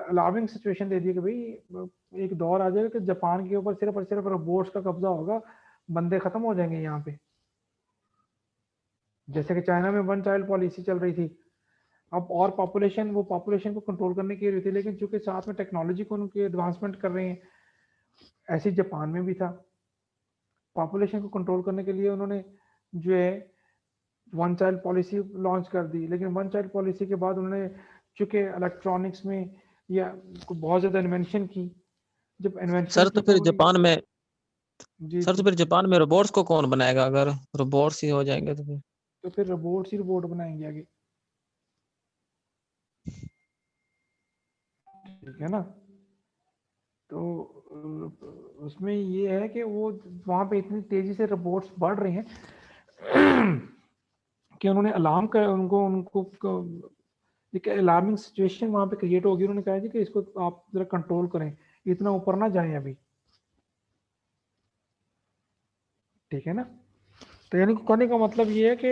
अलार्मिंग सिचुएशन दे दी कि भाई एक दौर आ जाएगा कि जापान के ऊपर सिर्फ और सिर्फ रोबोट्स का कब्जा होगा, बंदे खत्म हो जाएंगे यहाँ पे, जैसे कि चाइना में वन चाइल्ड पॉलिसी चल रही थी। अब और पॉपुलेशन को कंट्रोल करने की रही थी, लेकिन चूंकि साथ में टेक्नोलॉजी को उनके एडवांसमेंट कर रहे हैं, ऐसे जापान में भी था, पॉपुलेशन को कंट्रोल करने के लिए उन्होंने जो है वन चाइल्ड पॉलिसी लॉन्च कर दी, लेकिन वन चाइल्ड पॉलिसी के बाद उन्होंने चूंकि इलेक्ट्रॉनिक्स में या बहुत ज़्यादा इन्वेंशन की, जब इन्वेंशन सर की तो तो फिर उन्होंने जापान में जी सर तो जी फिर जापान में रोबोट्स को कौन बनाएगा? अगर रोबोट्स ही हो जाएंगे तो फिर तो फिर रोबोट्स ही रोबोट बनाएंगे आगे, ठीक है ना। तो उसमें ये है कि वो वहाँ पे इतनी तेजी से रोबोट्स बढ़ रहे हैं कि उन्होंने अलार्म कर उनको उनको एक अलार्मिंग सिचुएशन वहाँ पे क्रिएट होगी, उन्होंने कहा जी कि इसको आप जरा कंट्रोल करें, इतना ऊपर ना जाएं अभी, ठीक है ना। तो यानी कि कहने का मतलब ये है कि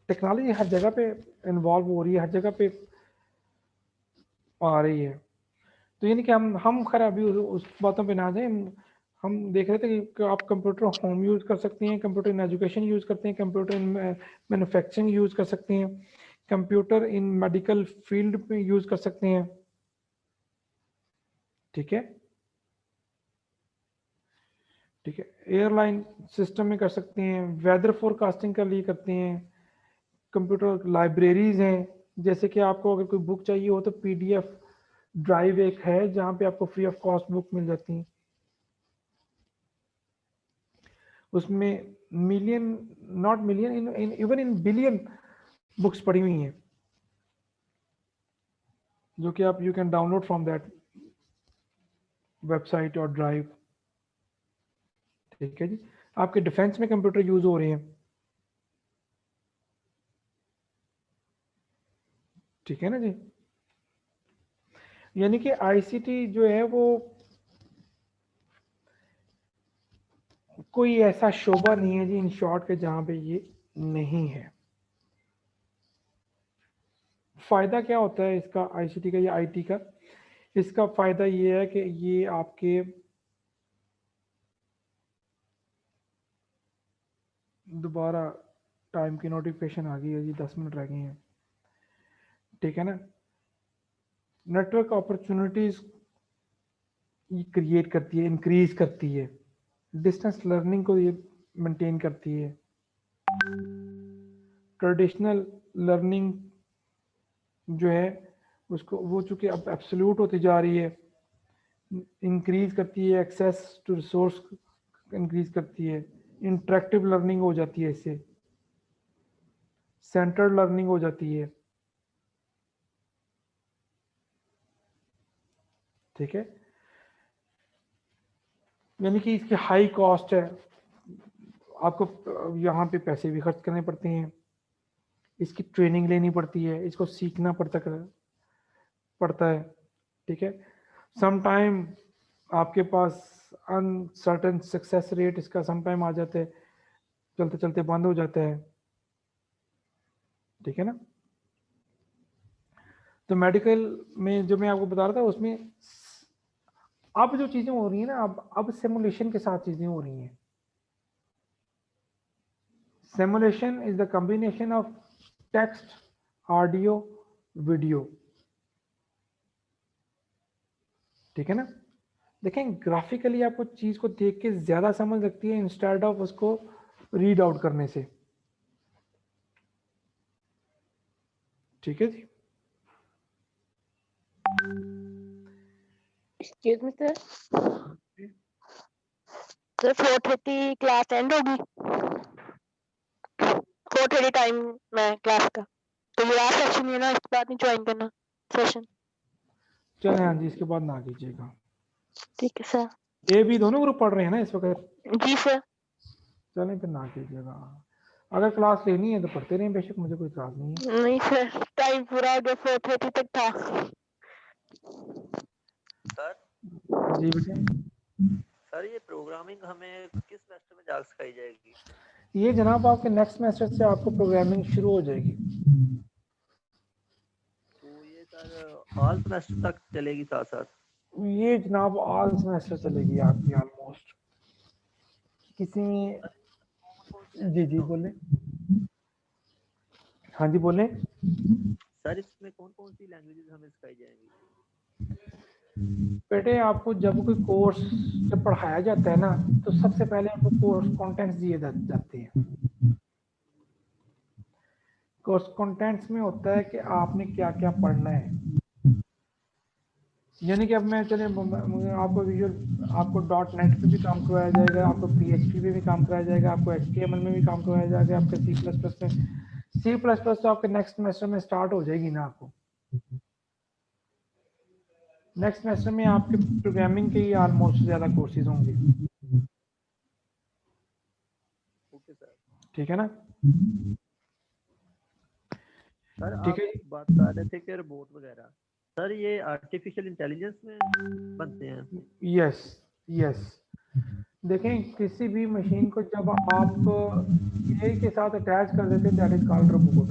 टेक्नोलॉजी हर जगह पे इन्वॉल्व हो रही है, हर जगह पे आ रही है। तो यानी कि हम खैर अभी उस बातों पे ना जाए, हम देख रहे थे कि आप कंप्यूटर होम यूज़ कर सकते हैं, कंप्यूटर इन एजुकेशन यूज़ करते हैं, कंप्यूटर इन मैन्युफैक्चरिंग यूज़ कर सकते हैं, कंप्यूटर इन मेडिकल फील्ड में यूज़ कर सकते हैं, ठीक है, ठीक है। एयरलाइन सिस्टम में कर सकते हैं, वेदर फोरकास्टिंग के लिए करते हैं, कंप्यूटर लाइब्रेरीज हैं, जैसे कि आपको अगर कोई बुक चाहिए हो तो पीडीएफ ड्राइव एक है जहाँ पे आपको फ्री ऑफ कॉस्ट बुक मिल जाती है, उसमें million not million even in billion books पड़ी हुई हैं, जो कि आप you can download from that website और ड्राइव, ठीक है जी। आपके डिफेंस में कंप्यूटर यूज हो रहे हैं, ठीक है ना जी। यानी कि आईसीटी जो है वो कोई ऐसा शोबा नहीं है जी इन शॉर्ट के जहाँ पे ये नहीं है। फायदा क्या होता है इसका, आईसीटी का या आईटी का? इसका फायदा ये है कि ये आपके दोबारा टाइम की नोटिफिकेशन आ गई है जी, 10 मिनट रह गए हैं, ठीक है ना। नेटवर्क अपॉर्चुनिटीज ये क्रिएट करती है, इंक्रीज करती है, डिस्टेंस लर्निंग को ये मेंटेन करती है, ट्रेडिशनल लर्निंग जो है उसको, वो चूंकि अब एब्सोल्यूट होती जा रही है, इंक्रीज करती है, एक्सेस टू रिसोर्स इंक्रीज करती है, इंटरेक्टिव लर्निंग हो जाती है, इससे सेंटर्ड लर्निंग हो जाती है, ठीक है। यानी कि इसकी हाई कॉस्ट है, आपको यहाँ पे पैसे भी खर्च करने पड़ते हैं, इसकी ट्रेनिंग लेनी पड़ती है, इसको सीखना पड़ता है, ठीक है। सम टाइम आपके पास अनसर्टेन सक्सेस रेट इसका सम टाइम आ जाता है, चलते चलते बंद हो जाता है, ठीक है ना। तो मेडिकल में जो मैं आपको बता रहा था, उसमें अब जो चीजें हो रही है ना, अब सिमुलेशन के साथ चीजें हो रही हैं। Simulation is the combination of text, audio, video, ठीक है ना। देखें ग्राफिकली आपको चीज को देख के ज्यादा समझ लगती है इंस्टेड ऑफ उसको रीड आउट करने से, ठीक है जी। Excuse me sir, sir 4:30 class end होगी, 4:30 टाइम में क्लास का, तो ये लास्ट सेशन है ना, इसके बाद नहीं ज्वाइन करना सेशन? चले हाँ जी, इसके बाद ना कीजिएगा। ठीक है सर। ए बी दोनों ग्रुप पढ़ रहे हैं ना इस वक्त? जी सर। चलें फिर ना कीजिएगा, अगर क्लास लेनी है तो पढ़ते रहें, बेशक मुझे कोई इतराज नहीं है। नहीं सर, टाइम पूरा हो गया, 4:30 तक था। सर जी बेटे, सर ये प्रोग्रामिंग हमें किस सेमेस्टर में जाकर सिखाई जाएगी? ये जनाब आपके नेक्स्ट सेमेस्टर से आपको प्रोग्रामिंग शुरू हो जाएगी। तो ये सर ऑल सेमेस्टर तक चलेगी साथ साथ? ये जनाब ऑल सेमेस्टर चलेगी आपकी ऑलमोस्ट। किसी जी जी बोले, हाँ जी बोले। सर इसमें कौन कौन सी लैंग्वेजेस हमें सिखाई जाएंगी? बेटे आपको जब कोई कोर्स जब पढ़ाया जाता है ना, तो सबसे पहले आपको कोर्स कंटेंट्स दिए जाते हैं। कोर्स कंटेंट्स में होता है कि आपने क्या क्या पढ़ना है। यानी कि अब मैं चले आपको विजुअल, आपको .NET पे भी काम करवाया जाएगा, आपको PHP पे भी काम कराया जाएगा, आपको HTML में भी काम करवाया जाएगा, आपके C++ में। C++ तो आपके नेक्स्ट सेमेस्टर में स्टार्ट हो जाएगी ना। आपको नेक्स्ट सेमेस्टर में आपके प्रोग्रामिंग के ही ऑलमोस्ट ज़्यादा कोर्सेज होंगे, ओके सर। ठीक है ना। सर ठीक आप है। बात कर रहे थे कि रोबोट वगैरह, सर ये आर्टिफिशियल इंटेलिजेंस में बनते हैं? यस यस, देखें किसी भी मशीन को जब आप AI के साथ अटैच कर देते हैं, दैट इज कॉल्ड रोबोट।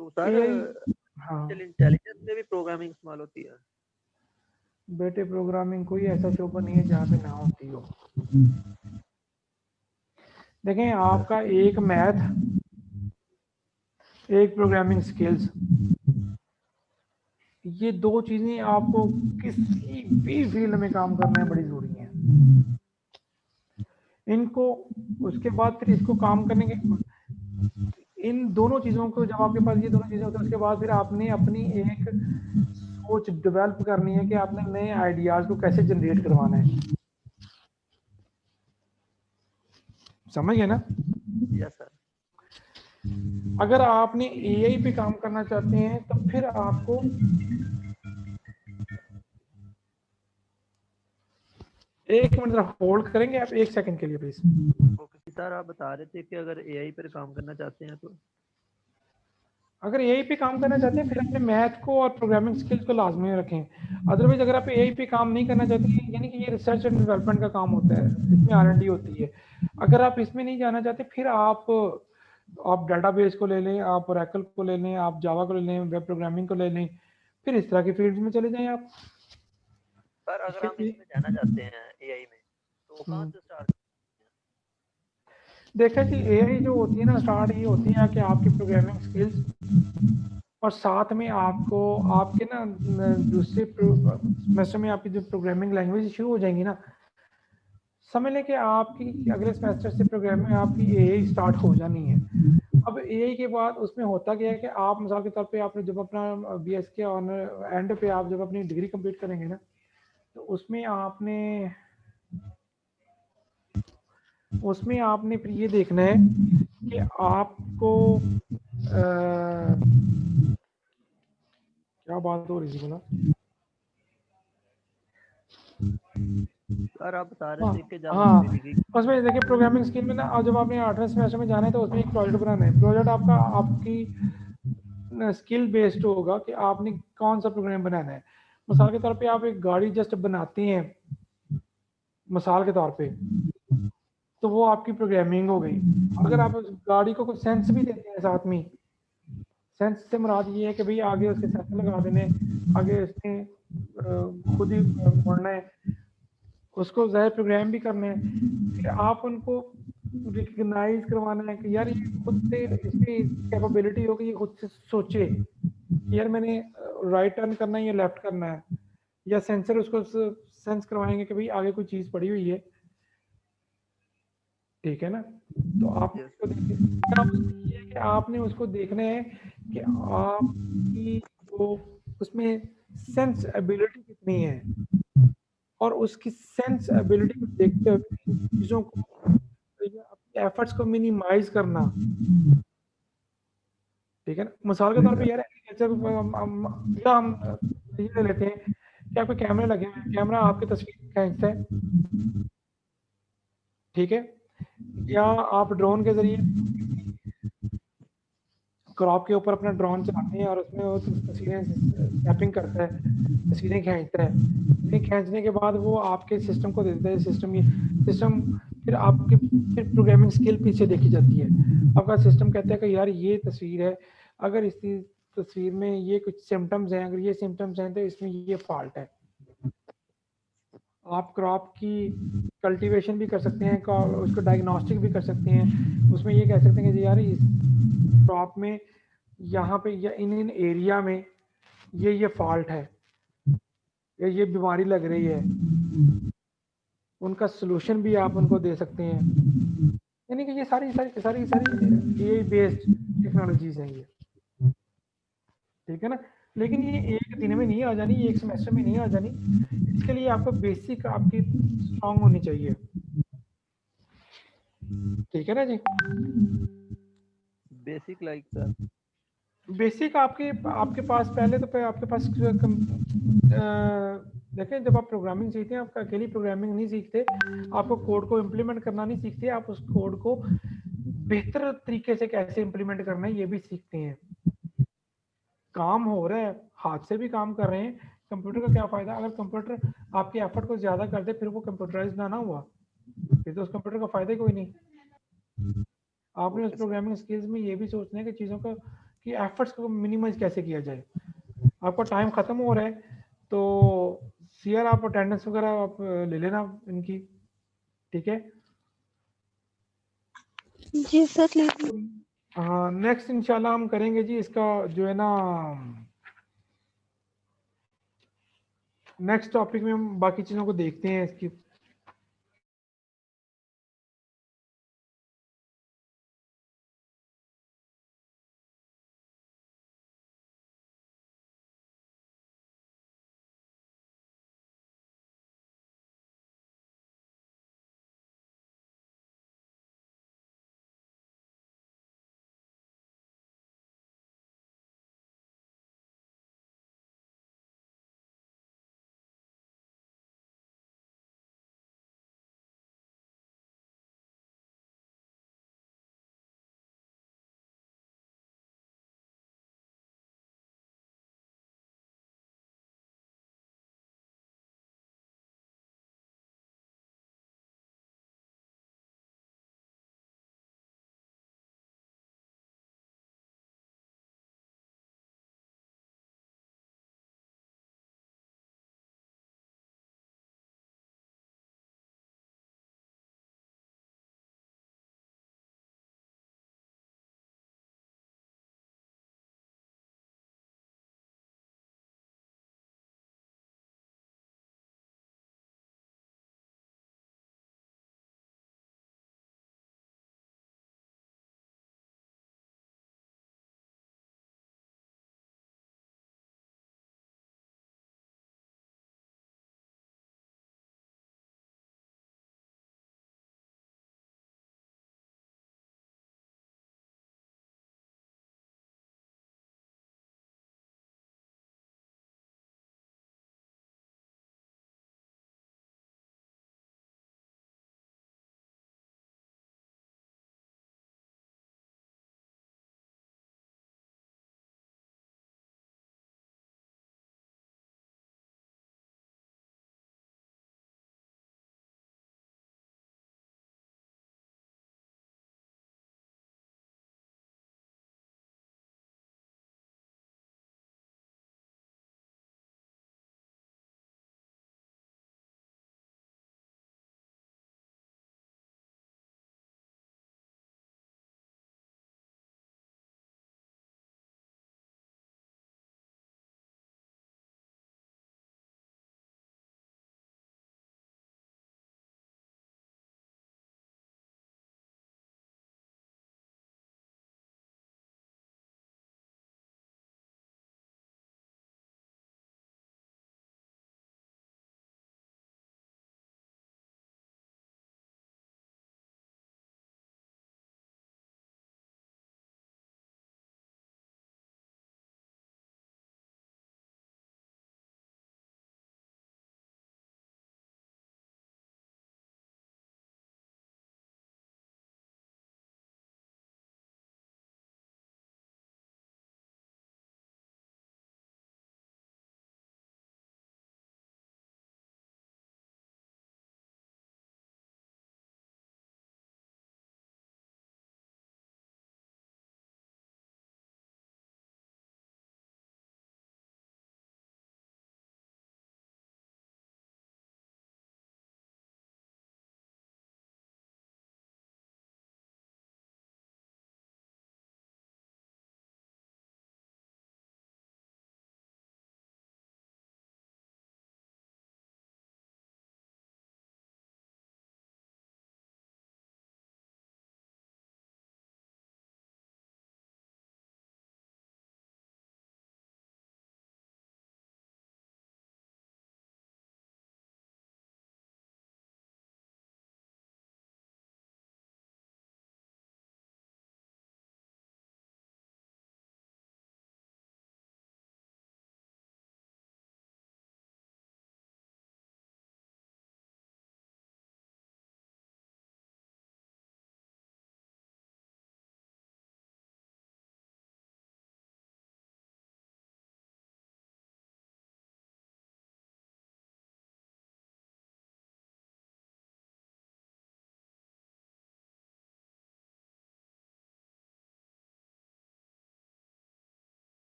तो सर हाँ इंटेलिजेंस में भी प्रोग्रामिंग इस्तेमाल होती है? बेटे, प्रोग्रामिंग कोई ऐसा शोबा नहीं है जहाँ पे ना होती हो। देखें आपका एक मैथ, एक प्रोग्रामिंग स्किल्स, ये दो चीजें आपको किसी भी फील्ड में काम करना है बड़ी जरूरी है। इनको उसके बाद फिर इसको काम करने के, इन दोनों चीजों को जब आपके पास ये दोनों चीजें होती है, उसके बाद फिर आपने अपनी एक सोच डेवलप करनी है कि आपने नए आइडियाज को कैसे जनरेट करवाना है। समझ गए ना। Yes sir. अगर आपने AI पे काम करना चाहते हैं तो फिर आपको एक मिनट जरा होल्ड करेंगे आप, 1 सेकंड के लिए प्लीज। ओके सर, आप बता रहे थे कि अगर AI पर काम करना चाहते हैं तो अगर एआई पे काम करना चाहते हैं फिर अपने मैथ को और प्रोग्रामिंग स्किल्स को लाजमी रखें। अदरवाइज अगर आप एआई पे काम नहीं करना चाहते, यानी कि ये रिसर्च एंड डेवलपमेंट का काम होता है, इसमें आर&डी होती है। अगर आप इसमें नहीं जाना चाहते फिर आप डाटाबेस को ले लें, आप ओरेकल को ले लें, आप जावा को ले लें, वेब प्रोग्रामिंग को ले लें, फिर इस तरह की फील्ड में चले जाएं आप। पर अगर हम इसके लिए इसमें जाना चाहते हैं एआई में तो कहाँ हम्म, से स्टार्ट? देखिए जी एआई जो होती है ना, स्टार्ट ये होती है कि आपकी प्रोग्रामिंग स्किल्स और साथ में आपको आपके ना दूसरे सेमेस्टर में आपकी जो प्रोग्रामिंग लैंग्वेज शुरू हो जाएंगी ना, समझ लें कि आपकी अगले सेमेस्टर से प्रोग्रामिंग आपकी एआई स्टार्ट हो जानी है। अब एआई के बाद उसमें होता क्या है कि आप मिसाल के तौर पे आपने जब अपना बीएस के ऑनर एंड पे आप जब अपनी डिग्री कंप्लीट करेंगे ना, तो उसमें आपने फिर ये देखना है कि आपको क्या बात हो रही थी बोला। सर आप बता रहे हाँ थे कि जब हाँ, अपनी डिग्री उसमें देखिए प्रोग्रामिंग स्किल में ना, और जब आपने 8वें सेमेस्टर में जाना है तो उसमें एक प्रोजेक्ट बनाना है। प्रोजेक्ट आपका आपकी स्किल बेस्ड होगा कि आपने कौन सा प्रोग्राम बनाना है। मिसाल के तौर पे आप एक गाड़ी जस्ट बनाते हैं, मिसाल के तौर पे, तो वो आपकी प्रोग्रामिंग हो गई। अगर आप उस गाड़ी को कुछ सेंस भी देते हैं साथ में, सेंस से मुराद ये है कि भाई आगे उसके सेंसर लगा देने, आगे उसने खुद ही मुड़ना है, उसको ज़ाहिर प्रोग्राम भी करने हैं। फिर आप उनको रिकग्नाइज करवाना है कि यार ये खुद से इसकी कैपेबिलिटी हो कि ये खुद से सोचे कि यार मैंने राइट टर्न करना है या लेफ्ट करना है, या सेंसर उसको सेंस करवाएंगे कि भाई आगे कोई चीज़ पड़ी हुई है, ठीक है ना। तो आपने Yes. उसको देखना, उसमें ये है कि आपने उसको देखना है कि आपकी जो उसमें सेंस एबिलिटी कितनी है, और उसकी सेंस एबिलिटी को देखते हुए इन चीज़ों को या अपने एफर्ट्स को मिनिमाइज करना, ठीक है ना। मिसाल के तौर पे यार एग्रीकल्चर या हम ये ले लेते हैं कि आपके कैमरे लगे हुए हैं, कैमरा आपकी तस्वीर खींचता है, ठीक है, या आप ड्रोन के जरिए क्रॉप के ऊपर अपना ड्रोन चलाते हैं और उसमें वो तस्वीरें स्नैपिंग करता है, तस्वीरें खींचता है। तस्वीरें खींचने के बाद वो आपके सिस्टम को देता है, सिस्टम फिर आपकी फिर प्रोग्रामिंग स्किल पीछे देखी जाती है। आपका सिस्टम कहता है कि यार ये तस्वीर है, अगर इस तस्वीर में ये कुछ सिम्टम्स हैं, अगर ये सिम्टम्स हैं तो इसमें ये फॉल्ट है। आप क्रॉप की कल्टीवेशन भी कर सकते हैं, उसको डायग्नोस्टिक भी कर सकते हैं। उसमें ये कह सकते हैं कि यार इस क्रॉप में यहाँ पे या इन एरिया में ये फॉल्ट है या ये बीमारी लग रही है, उनका सोल्यूशन भी आप उनको दे सकते हैं। यानी कि ये सारी सारी सारी सारी एआई बेस्ड टेक्नोलॉजीज हैं ये, ठीक है ना। लेकिन ये एक दिन में नहीं आ जानी, एक सेमेस्टर में नहीं आ जानी, इसके लिए आपको बेसिक आपकी स्ट्रांग होनी चाहिए, ठीक है ना जी। बेसिक लाइक सर बेसिक आपके आपके पास पहले तो आपके पास देखें, जब आप प्रोग्रामिंग सीखते हैं आप अकेली प्रोग्रामिंग नहीं सीखते, आपको कोड को इम्प्लीमेंट करना नहीं सीखते, आप उस कोड को बेहतर तरीके से कैसे इम्प्लीमेंट करना है ये भी सीखते हैं। काम हो रहा है, हाथ से भी काम कर रहे हैं। कंप्यूटर का क्या फ़ायदा, अगर कंप्यूटर आपके एफर्ट को ज़्यादा कर दे फिर वो कंप्यूटराइज ना हुआ, फिर तो उस कंप्यूटर का फ़ायदा ही कोई नहीं। आपने उस ओके सर प्रोग्रामिंग स्किल्स में ये भी सोचना है कि चीज़ों को कि एफर्ट्स को मिनिमाइज कैसे किया जाए। आपका टाइम ख़त्म हो रहा है तो सीआर आप अटेंडेंस वगैरह आप ले लेना इनकी, ठीक है। जी सर ले हाँ, नेक्स्ट इंशाल्लाह हम करेंगे जी इसका जो है ना, नेक्स्ट टॉपिक में हम बाकी चीज़ों को देखते हैं इसकी।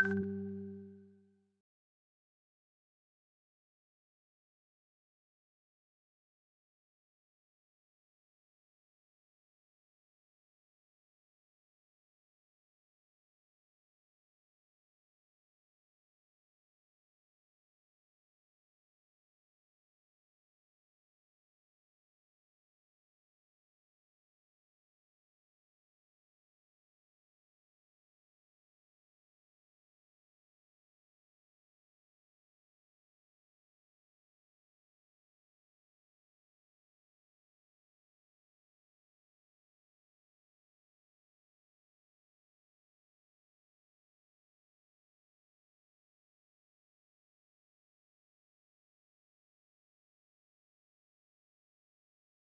है।